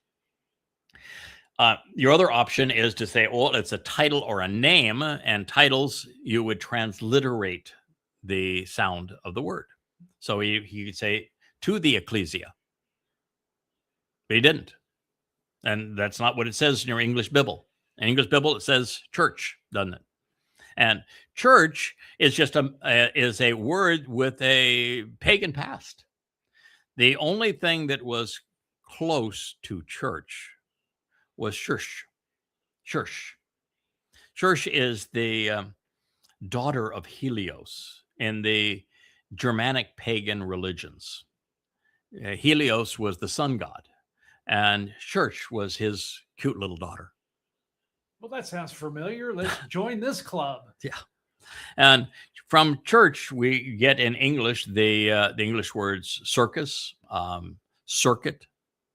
Your other option is to say, oh, it's a title or a name, and titles, you would transliterate the sound of the word. So he could say, to the ecclesia. But he didn't. And that's not what it says in your English Bible. In English Bible, it says church, doesn't it? And church is just a word with a pagan past. The only thing that was close to church was church. Church. Church is the daughter of Helios in the Germanic pagan religions. Helios was the sun god, and Church was his cute little daughter. Well, that sounds familiar. Let's join this club. Yeah. And from church, we get in English the English words circus, circuit,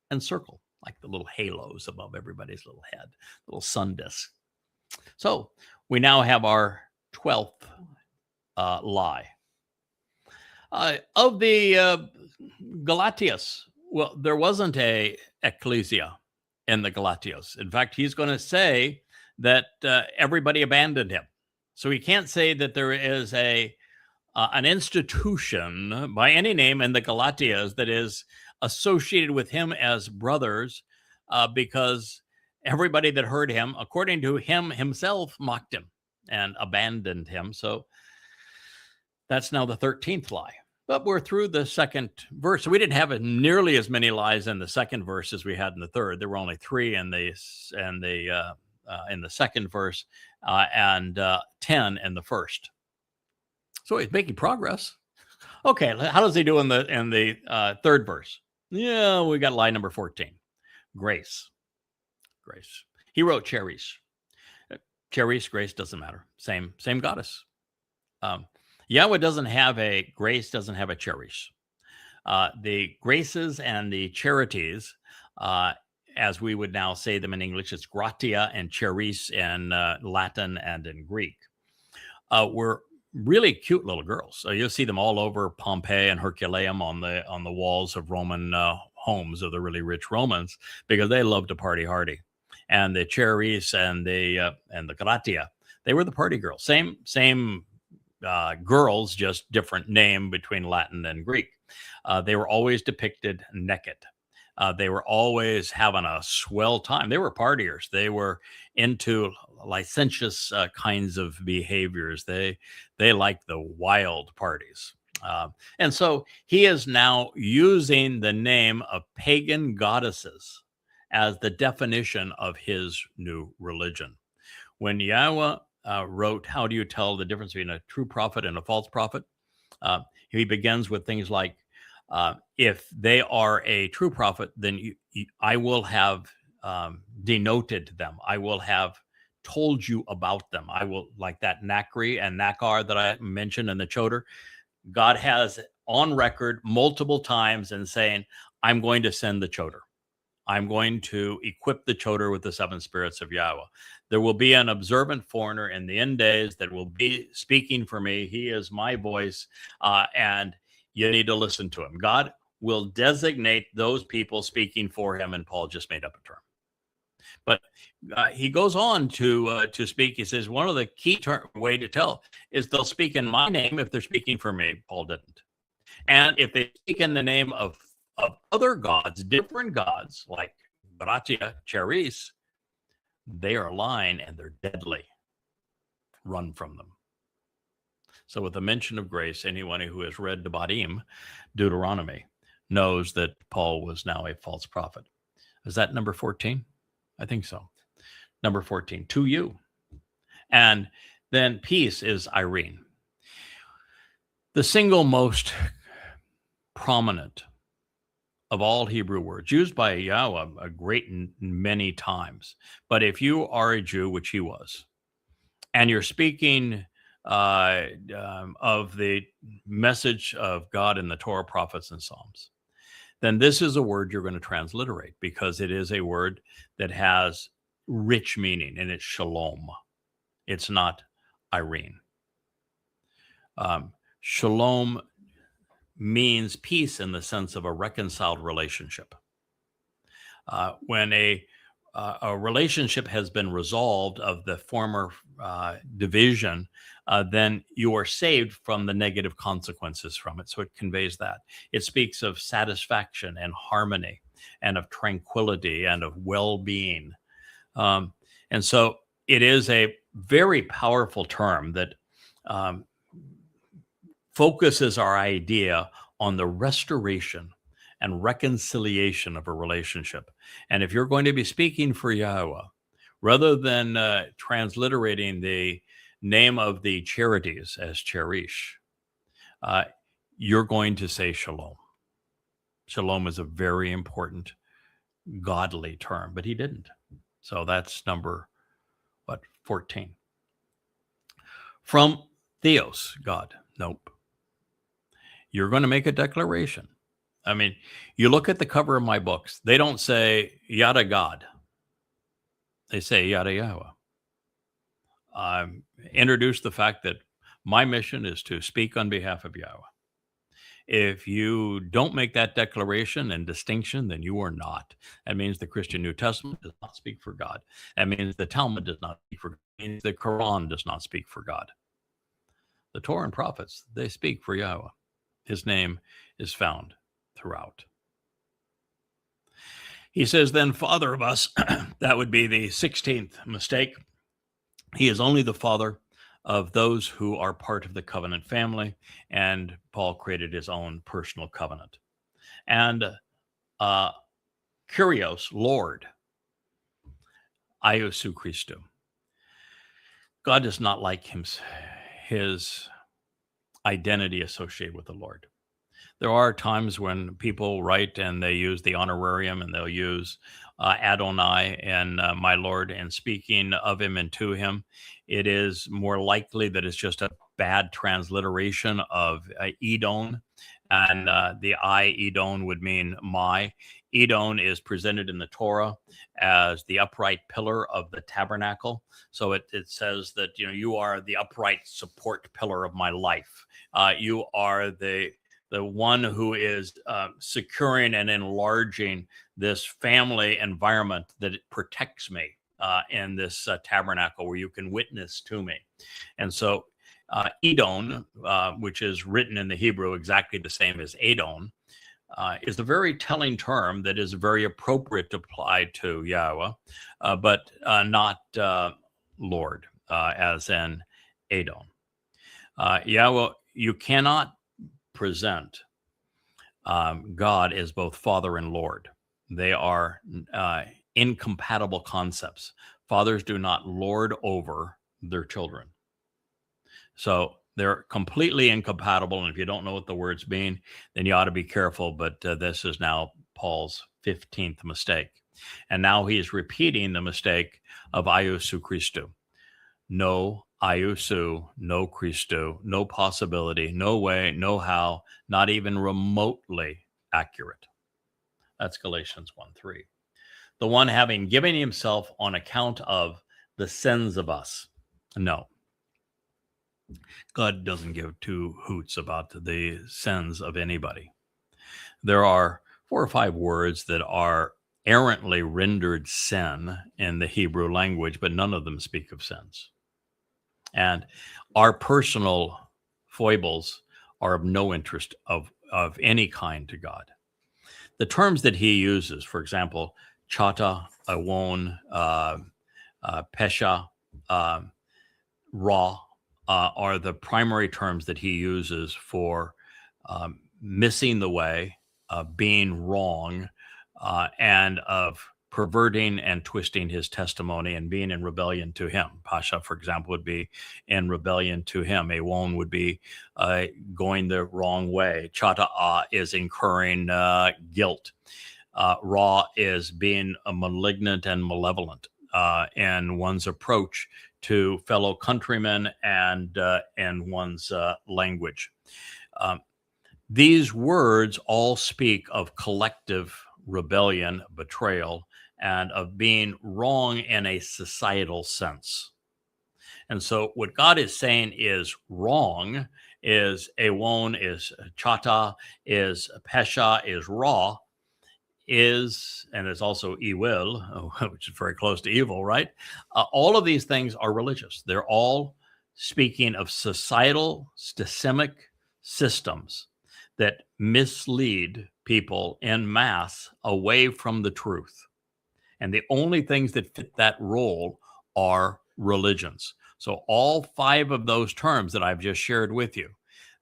and circle, like the little halos above everybody's little head, little sun disk. So we now have our 12th lie. Of the Galatius, well, there wasn't a ecclesia in the Galatios. In fact, he's going to say that everybody abandoned him. So he can't say that there is an institution by any name in the Galatias that is associated with him as brothers, because everybody that heard him, according to him himself, mocked him and abandoned him. So that's now the 13th lie. But we're through the second verse. So we didn't have nearly as many lies in the second verse as we had in the third. There were only 3 in the second verse and 10 in the first. So he's making progress. Okay, how does he do in the third verse? Yeah, we got lie number 14. Grace. He wrote Charis. Charis, grace, doesn't matter. Same goddess. Yahowah doesn't have a grace, doesn't have a Charis. The graces and the charities, as we would now say them in English, it's gratia and charis in Latin and in Greek, were really cute little girls. So you'll see them all over Pompeii and Herculaneum on the walls of Roman homes of the really rich Romans, because they loved to party hardy. And the charis and the gratia, they were the party girls. Same girls, just different name between Latin and Greek. They were always depicted naked. They were always having a swell time. They were partiers. They were into licentious kinds of behaviors. They liked the wild parties. And so he is now using the name of pagan goddesses as the definition of his new religion. When Yahowah wrote, how do you tell the difference between a true prophet and a false prophet? He begins with things like, if they are a true prophet, then I will have denoted them. I will have told you about them. I will, like that Nakri and Nakar that I mentioned in the Choder. God has on record multiple times and saying, I'm going to send the Choder. I'm going to equip the Choder with the seven spirits of Yahowah. There will be an observant foreigner in the end days that will be speaking for me. He is my voice, and you need to listen to him. God will designate those people speaking for him, and Paul just made up a term. But he goes on to speak. He says, one of the key way to tell is they'll speak in my name if they're speaking for me. Paul didn't. And if they speak in the name of other gods, different gods, like Baratia, Charis, they are lying and they're deadly. Run from them. So with the mention of grace, anyone who has read Verbatim, Deuteronomy, knows that Paul was now a false prophet. Is that number 14? I think so. Number 14, to you. And then peace is Irene. The single most prominent of all Hebrew words, used by Yahowah a great many times. But if you are a Jew, which he was, and you're speaking of the message of God in the Torah, prophets, and Psalms, then this is a word you're going to transliterate, because it is a word that has rich meaning, and it's shalom. It's not Irene. Shalom means peace in the sense of a reconciled relationship. When a relationship has been resolved of the former division, then you are saved from the negative consequences from it. So it conveys that. It speaks of satisfaction and harmony and of tranquility and of well-being. And so it is a very powerful term that focuses our idea on the restoration and reconciliation of a relationship. And if you're going to be speaking for Yahowah, rather than transliterating the name of the charities as cherish, you're going to say shalom. Shalom is a very important godly term, but he didn't. So that's number, 14. From Theos, God. Nope. You're going to make a declaration. I mean, you look at the cover of my books, they don't say yada God. They say yada Yahowah. Introduce the fact that my mission is to speak on behalf of Yahowah. If you don't make that declaration and distinction, then you are not. That means the Christian New Testament does not speak for God. That means the Talmud does not speak for God. That means the Quran does not speak for God. The Torah and prophets, they speak for Yahowah. His name is found throughout. He says, then Father of us, that would be the 16th mistake. He is only the Father of those who are part of the covenant family, and Paul created his own personal covenant. And Kyrios, Lord, Iesou Christou. God does not like his identity associated with the Lord. There are times when people write and they use the honorarium, and they'll use Adonai and my Lord, and speaking of him and to him. It is more likely that it's just a bad transliteration of Adon, and the Adon would mean my. Adon is presented in the Torah as the upright pillar of the tabernacle. So it says that, you are the upright support pillar of my life. You are the one who is securing and enlarging this family environment that it protects me in this tabernacle where you can witness to me. And so Adon, which is written in the Hebrew exactly the same as Adon, is a very telling term that is very appropriate to apply to Yahowah, but not Lord, as in Adon. Yahowah, you cannot present God as both Father and Lord. They are incompatible concepts. Fathers do not lord over their children. So they're completely incompatible. And if you don't know what the words mean, then you ought to be careful. But this is now Paul's 15th mistake. And now he is repeating the mistake of Iesou Christou. No Iesou, no Christou, no possibility, no way, no how, not even remotely accurate. That's Galatians 1:3. The one having given himself on account of the sins of us. No. God doesn't give two hoots about the sins of anybody. There are 4 or 5 words that are errantly rendered sin in the Hebrew language, but none of them speak of sins. And our personal foibles are of no interest of any kind to God. The terms that he uses, for example, chata, awon, pesha, ra, are the primary terms that he uses for missing the way, being wrong, and of perverting and twisting his testimony and being in rebellion to him. Pasha, for example, would be in rebellion to him. Awon would be going the wrong way. Chata is incurring guilt. Ra is being a malignant and malevolent in one's approach to fellow countrymen and one's language. These words all speak of collective rebellion, betrayal, and of being wrong in a societal sense. And so what God is saying is wrong, is awon, is chata, is pesha, is ra, is, and it's also evil, which is very close to evil, right? All of these things are religious. They're all speaking of societal, systemic systems that mislead people en masse away from the truth. And the only things that fit that role are religions. So all 5 of those terms that I've just shared with you,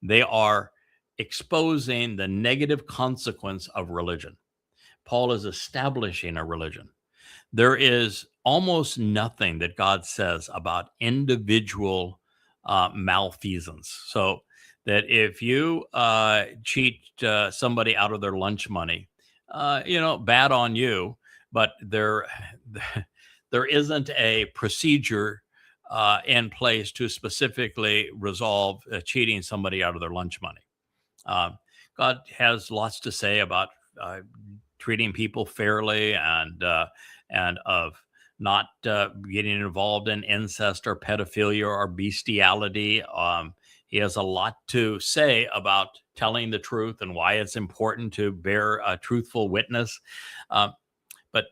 they are exposing the negative consequence of religion. Paul is establishing a religion. There is almost nothing that God says about individual malfeasance. So that if you cheat somebody out of their lunch money, bad on you, but there isn't a procedure in place to specifically resolve cheating somebody out of their lunch money. God has lots to say about treating people fairly and of not getting involved in incest or pedophilia or bestiality. He has a lot to say about telling the truth and why it's important to bear a truthful witness. But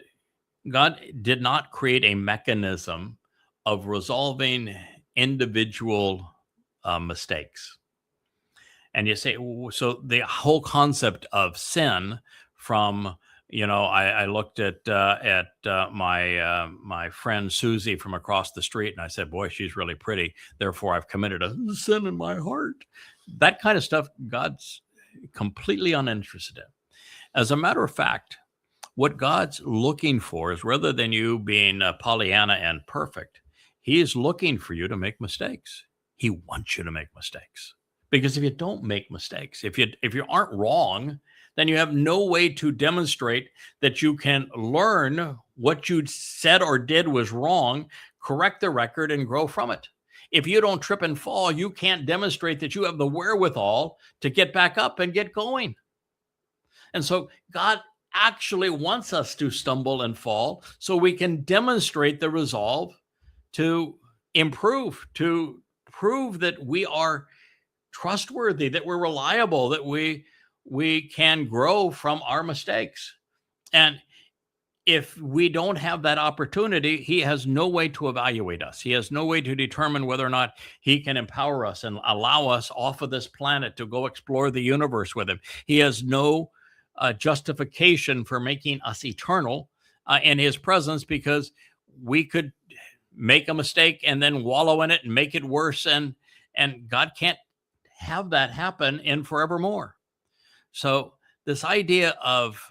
God did not create a mechanism of resolving individual mistakes. And you say, so the whole concept of sin from, I looked at my friend Susie from across the street, and I said, boy, she's really pretty. Therefore, I've committed a sin in my heart. That kind of stuff, God's completely uninterested in. As a matter of fact, what God's looking for is, rather than you being Pollyanna and perfect, he is looking for you to make mistakes. He wants you to make mistakes. Because if you don't make mistakes, if you aren't wrong, then you have no way to demonstrate that you can learn what you said or did was wrong, correct the record, and grow from it. If you don't trip and fall, you can't demonstrate that you have the wherewithal to get back up and get going. And so God actually wants us to stumble and fall so we can demonstrate the resolve to improve, to prove that we are trustworthy, that we're reliable, that we can grow from our mistakes. And if we don't have that opportunity, he has no way to evaluate us. He has no way to determine whether or not he can empower us and allow us off of this planet to go explore the universe with him. He has no justification for making us eternal in his presence, because we could make a mistake and then wallow in it and make it worse. And God can't have that happen in forevermore. So this idea of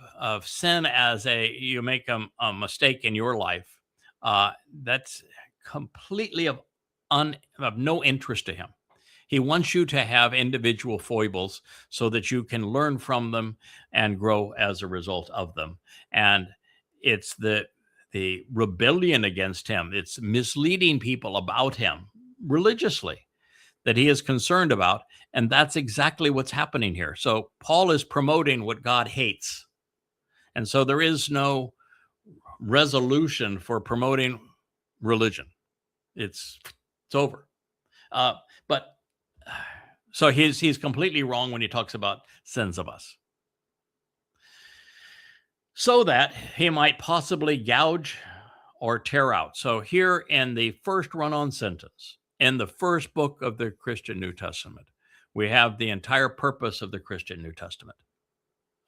sin as you make a mistake in your life, that's completely of no interest to him. He wants you to have individual foibles so that you can learn from them and grow as a result of them. And it's the rebellion against him. It's misleading people about him religiously that he is concerned about. And that's exactly what's happening here. So Paul is promoting what God hates. And so there is no resolution for promoting religion. It's over. But so he's completely wrong when he talks about sins of us. So that he might possibly gouge or tear out. So here in the first run-on sentence, in the first book of the Christian New Testament, we have the entire purpose of the Christian New Testament.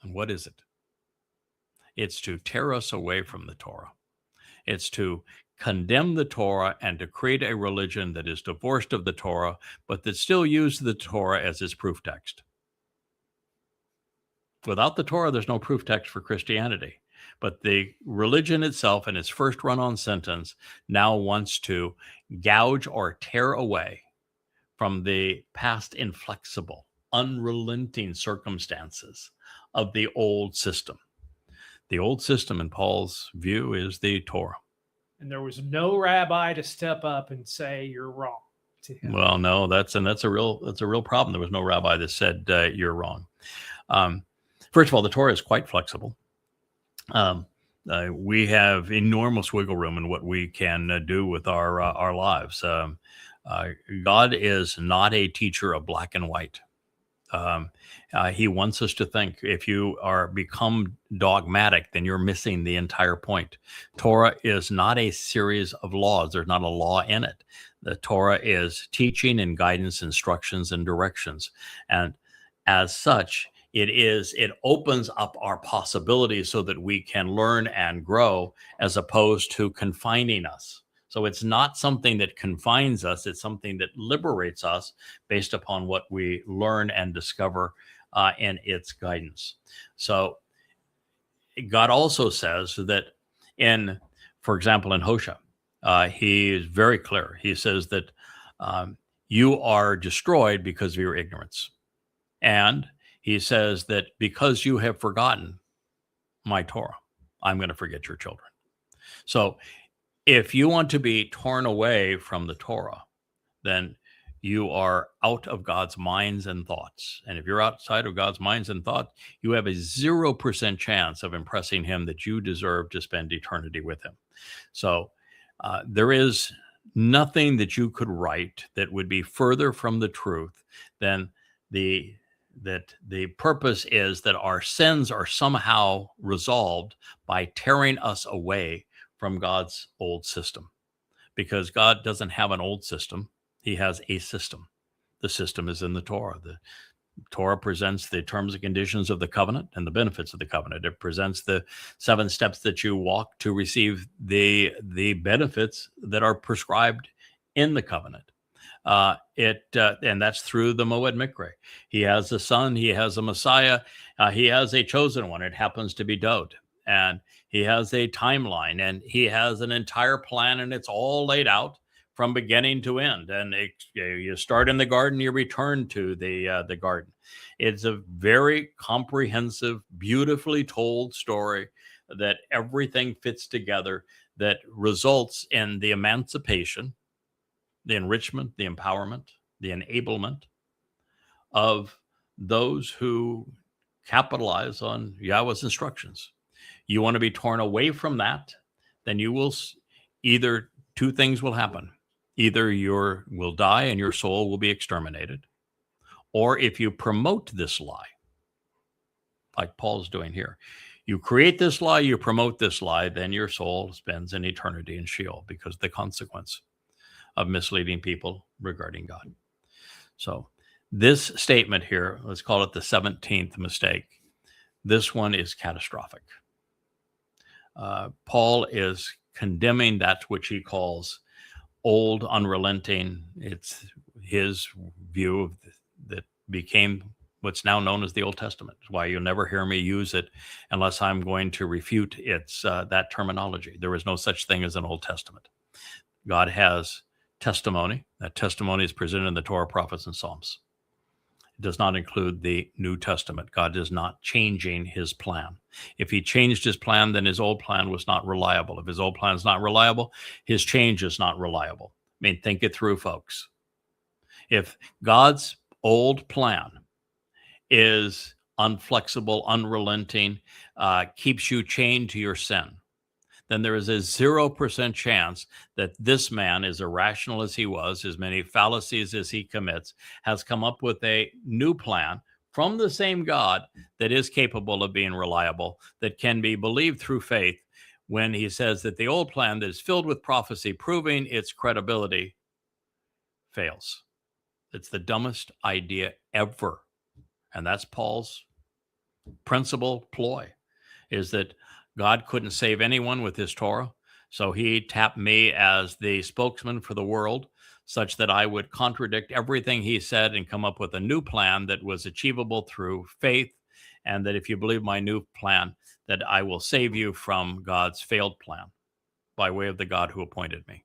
And what is it? It's to tear us away from the Torah. It's to condemn the Torah and to create a religion that is divorced of the Torah, but that still uses the Torah as its proof text. Without the Torah, there's no proof text for Christianity. But the religion itself, in its first run-on sentence, now wants to gouge or tear away from the past inflexible, unrelenting circumstances of the old system. The old system, in Paul's view, is the Torah. And there was no rabbi to step up and say you're wrong to him. Well, no, that's a real problem. There was no rabbi that said you're wrong. First of all, the Torah is quite flexible. We have enormous wiggle room in what we can do with our lives. God is not a teacher of black and white. He wants us to think. If you become dogmatic, then you're missing the entire point. Torah is not a series of laws. There's not a law in it. The Torah is teaching and guidance, instructions and directions. And as such, it opens up our possibilities so that we can learn and grow, as opposed to confining us. So it's not something that confines us. It's something that liberates us based upon what we learn and discover in its guidance. So God also says that for example, in Hosea, he is very clear. He says that you are destroyed because of your ignorance. And he says that because you have forgotten my Torah, I'm going to forget your children. So if you want to be torn away from the Torah, then you are out of God's minds and thoughts. And if you're outside of God's minds and thoughts, you have a 0% chance of impressing him that you deserve to spend eternity with him. So there is nothing that you could write that would be further from the truth than that the purpose is that our sins are somehow resolved by tearing us away from God's old system. Because God doesn't have an old system. He has a system. The system is in the Torah. The Torah presents the terms and conditions of the covenant and the benefits of the covenant. It presents the 7 steps that you walk to receive the benefits that are prescribed in the covenant. And that's through the Moed Mikre. He has a son, he has a Messiah, he has a chosen one. It happens to be Dod. And he has a timeline, and he has an entire plan, and it's all laid out from beginning to end. And you start in the garden, you return to the garden. It's a very comprehensive, beautifully told story that everything fits together, that results in the emancipation, the enrichment, the empowerment, the enablement of those who capitalize on Yahweh's instructions. You want to be torn away from that, then you will either 2 things will happen. Either you will die and your soul will be exterminated, or if you promote this lie, like Paul's doing here, you create this lie, you promote this lie, then your soul spends an eternity in Sheol because of the consequence of misleading people regarding God. So this statement here, let's call it the 17th mistake. This one is catastrophic. Paul is condemning that which he calls old, unrelenting. It's his view of that became what's now known as the Old Testament. It's why you'll never hear me use it unless I'm going to refute that terminology. There is no such thing as an Old Testament. God has testimony. That testimony is presented in the Torah, prophets, and Psalms. It does not include the New Testament. God is not changing his plan. If he changed his plan, then his old plan was not reliable. If his old plan is not reliable, his change is not reliable. I mean, think it through, folks. If God's old plan is unflexible, unrelenting, keeps you chained to your sin, then there is a 0% chance that this man, as irrational as he was, as many fallacies as he commits, has come up with a new plan from the same God that is capable of being reliable, that can be believed through faith, when he says that the old plan that is filled with prophecy, proving its credibility, fails. It's the dumbest idea ever. And that's Paul's principal ploy, is that God couldn't save anyone with his Torah, so he tapped me as the spokesman for the world, such that I would contradict everything he said and come up with a new plan that was achievable through faith, and that if you believe my new plan, that I will save you from God's failed plan by way of the God who appointed me.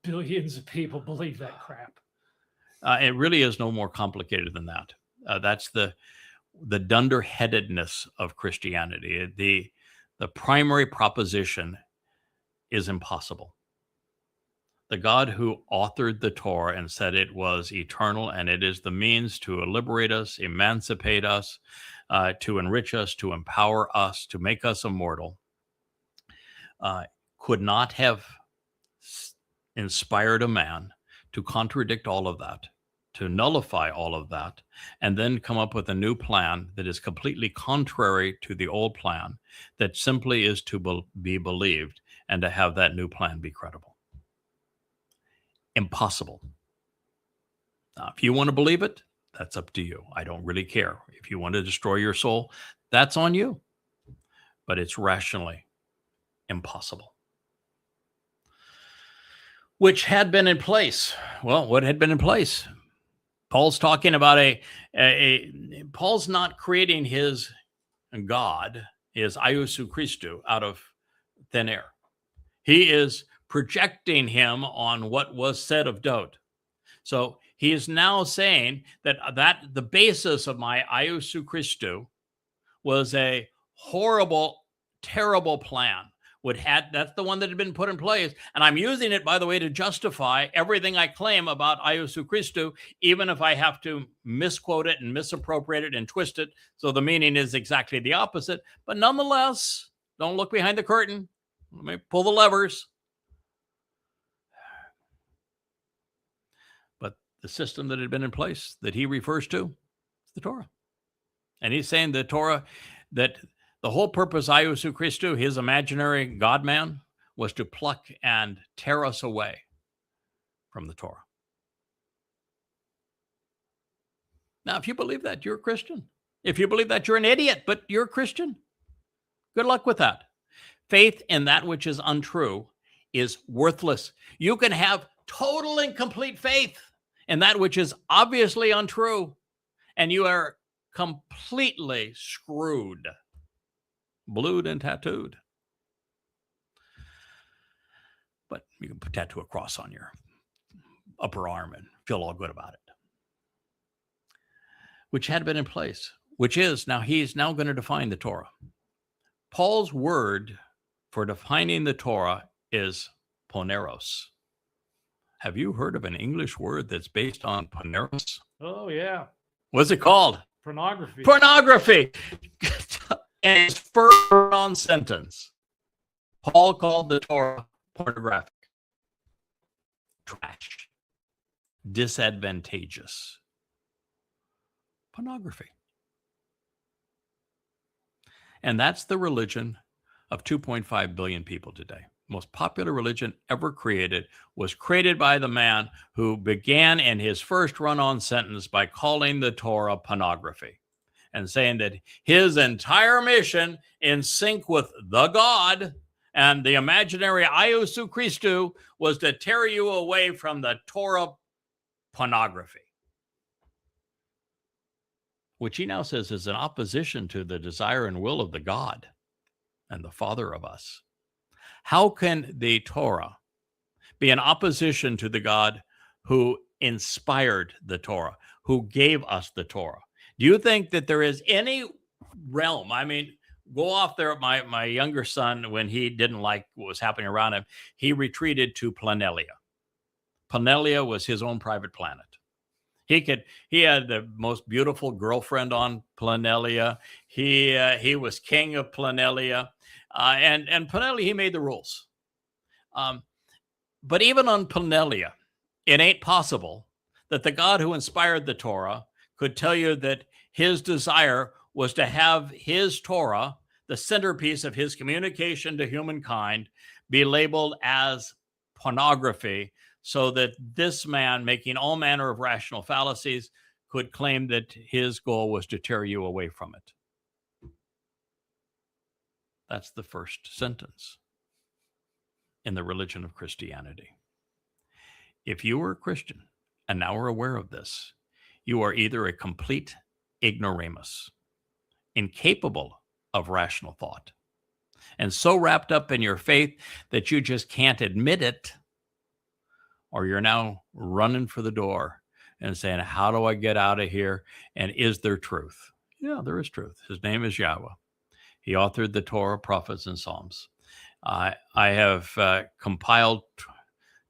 Billions of people believe that crap. It really is no more complicated than that. That's the dunderheadedness of Christianity. The primary proposition is impossible. The God who authored the Torah and said it was eternal and it is the means to liberate us, emancipate us, to enrich us, to empower us, to make us immortal, could not have inspired a man to contradict all of that, to nullify all of that, and then come up with a new plan that is completely contrary to the old plan, that simply is to be believed and to have that new plan be credible. Impossible. Now, if you want to believe it, that's up to you. I don't really care. If you want to destroy your soul, that's on you. But it's rationally impossible. Which had been in place. Well, what had been in place? Paul's talking about Paul's not creating his God, his Iesou Christou, out of thin air. He is projecting him on what was said of Dowd. So he is now saying that the basis of my Iesou Christou was a horrible, terrible plan. That's the one that had been put in place. And I'm using it, by the way, to justify everything I claim about Iesou Christou, even if I have to misquote it and misappropriate it and twist it so the meaning is exactly the opposite. But nonetheless, don't look behind the curtain. Let me pull the levers. But the system that had been in place that he refers to is the Torah. And he's saying the Torah, that the whole purpose of Iesou Christou, his imaginary God-man, was to pluck and tear us away from the Torah. Now, if you believe that, you're a Christian. If you believe that, you're an idiot, but you're a Christian. Good luck with that. Faith in that which is untrue is worthless. You can have total and complete faith in that which is obviously untrue, and you are completely screwed. Blued and tattooed. But you can tattoo a cross on your upper arm and feel all good about it. Which had been in place, which is now, he's now going to define the Torah. Paul's word for defining the Torah is poneros. Have you heard of an English word that's based on poneros? Oh, yeah. What's it called? Pornography. Pornography. And his first on sentence, Paul called the Torah pornographic, trash, disadvantageous. Pornography. And that's the religion of 2.5 billion people today. Most popular religion ever created was created by the man who began in his first run-on sentence by calling the Torah pornography, and saying that his entire mission, in sync with the God and the imaginary Iesou Christou, was to tear you away from the Torah pornography, which he now says is in opposition to the desire and will of the God and the Father of us. How can the Torah be in opposition to the God who inspired the Torah, who gave us the Torah. Do you think that there is any realm? I mean, go off there. My younger son, when he didn't like what was happening around him, he retreated to Planelia. Planelia was his own private planet. He had the most beautiful girlfriend on Planelia. He was king of Planelia, and Planelia, he made the rules. But even on Planelia, it ain't possible that the God who inspired the Torah could tell you that his desire was to have his Torah, the centerpiece of his communication to humankind, be labeled as pornography, so that this man, making all manner of rational fallacies, could claim that his goal was to tear you away from it. That's the first sentence in the religion of Christianity. If you are a Christian and now are aware of this, you are either a complete ignoramus, incapable of rational thought, and so wrapped up in your faith that you just can't admit it, or you're now running for the door and saying, how do I get out of here? And is there truth? Yeah, there is truth. His name is Yahowah. He authored the Torah, prophets, and Psalms. I have compiled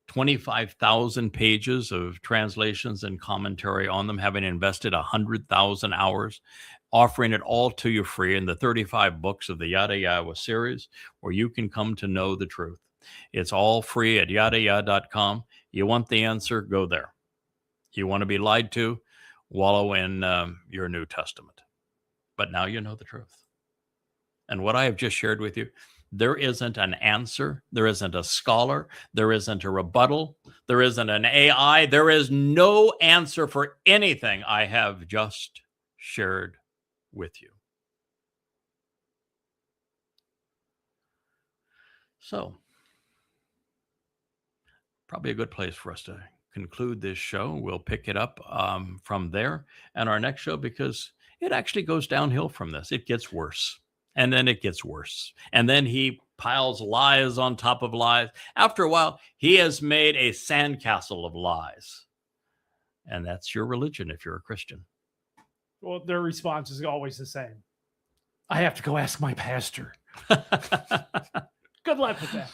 25,000 pages of translations and commentary on them, having invested 100,000 hours, offering it all to you free in the 35 books of the Yahowah series, where you can come to know the truth. It's all free at yahowah.com. You want the answer, go there. You want to be lied to, wallow in your New Testament. But now you know the truth. And what I have just shared with you, there isn't an answer. There isn't a scholar. There isn't a rebuttal. There isn't an AI. There is no answer for anything I have just shared with you. So, probably a good place for us to conclude this show. We'll pick it up from there and our next show, because it actually goes downhill from this. It gets worse, and then it gets worse. And then he piles lies on top of lies. After a while, he has made a sandcastle of lies. And that's your religion if you're a Christian. Well, their response is always the same. I have to go ask my pastor. Good luck with that.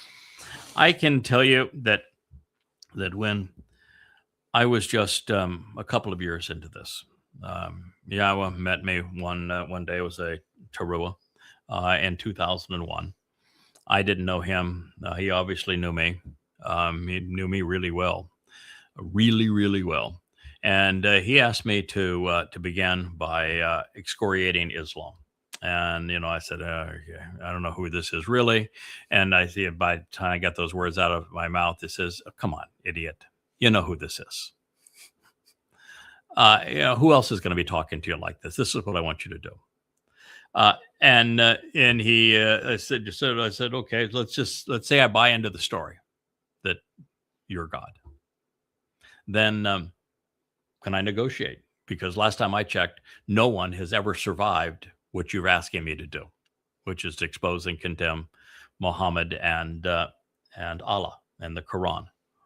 I can tell you that when I was just a couple of years into this, Yahowah met me one day. It was a Towrah in 2001. I didn't know him. He obviously knew me. He knew me really well, really well. And he asked me to begin by excoriating Islam. And, I said, okay, I don't know who this is really. And I see by the time I got those words out of my mouth, it says, oh, come on, idiot. You know who this is. Who else is going to be talking to you like this? This is what I want you to do. And he I said, okay, let's say I buy into the story that you're God. Then can I negotiate? Because last time I checked, no one has ever survived what you're asking me to do, which is to expose and condemn Muhammad and Allah and the Quran.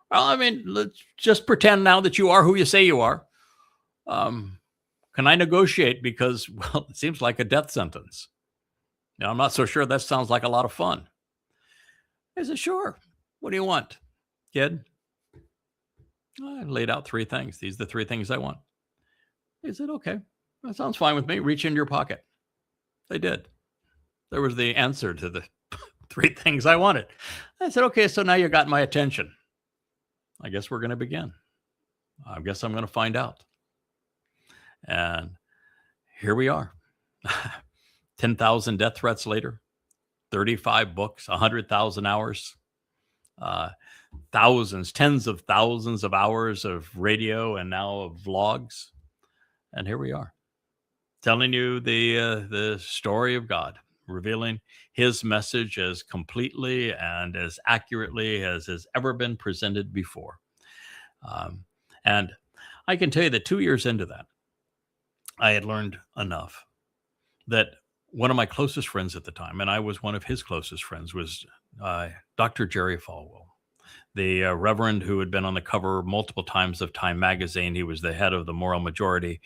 Well, I mean, let's just pretend now that you are who you say you are. Can I negotiate? Because, well, it seems like a death sentence. Now, I'm not so sure that sounds like a lot of fun. I said, sure. What do you want, kid? I laid out three things. These are the three things I want. He said, okay, that sounds fine with me. Reach into your pocket. They did. There was the answer to the three things I wanted. I said, okay, so now you got my attention. I guess we're going to begin. I guess I'm going to find out. And here we are. 10,000 death threats later, 35 books, 100,000 hours, thousands, tens of thousands of hours of radio and now of vlogs. And here we are, telling you the story of God, revealing his message as completely and as accurately as has ever been presented before. And I can tell you that 2 years into that, I had learned enough that one of my closest friends at the time, and I was one of his closest friends, was Dr. Jerry Falwell, the reverend who had been on the cover multiple times of Time magazine. He was the head of the Moral Majority.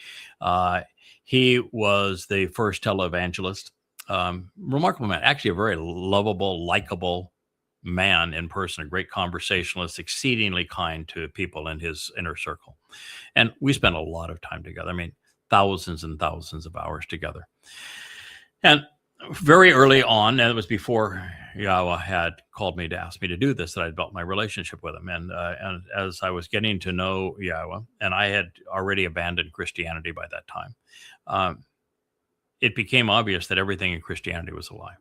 He was the first televangelist. Remarkable man, actually a very lovable, likable man in person, a great conversationalist, exceedingly kind to people in his inner circle. And we spent a lot of time together. I mean, thousands and thousands of hours together. And very early on, and it was before Yahowah had called me to ask me to do this, that I built my relationship with him. And as I was getting to know Yahowah, and I had already abandoned Christianity by that time, it became obvious that everything in Christianity was a lie.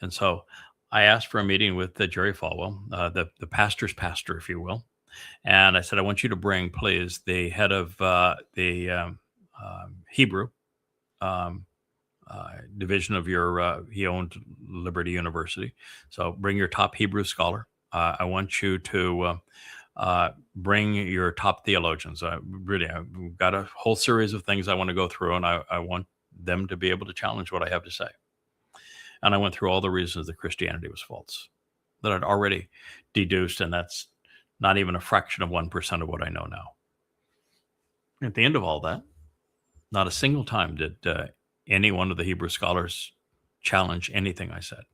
And so I asked for a meeting with Jerry Falwell, the pastor's pastor, if you will. And I said, I want you to bring, please, the head of the Hebrew division of your, he owned Liberty University. So bring your top Hebrew scholar. I want you to bring your top theologians. I've got a whole series of things I want to go through, and I want them to be able to challenge what I have to say. And I went through all the reasons that Christianity was false, that I'd already deduced, and that's not even a fraction of 1% of what I know now. At the end of all that, not a single time did any one of the Hebrew scholars challenge anything I said.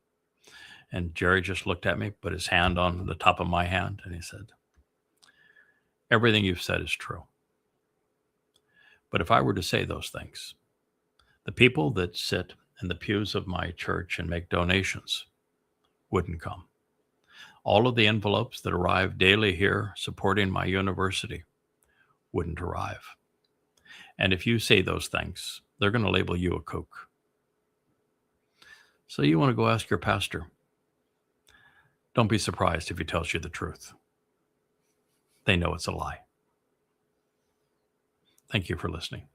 And Jerry just looked at me, put his hand on the top of my hand, and he said, everything you've said is true. But if I were to say those things, the people that sit in the pews of my church and make donations wouldn't come. All of the envelopes that arrive daily here supporting my university wouldn't arrive. And if you say those things, they're going to label you a kook. So you want to go ask your pastor. Don't be surprised if he tells you the truth. They know it's a lie. Thank you for listening.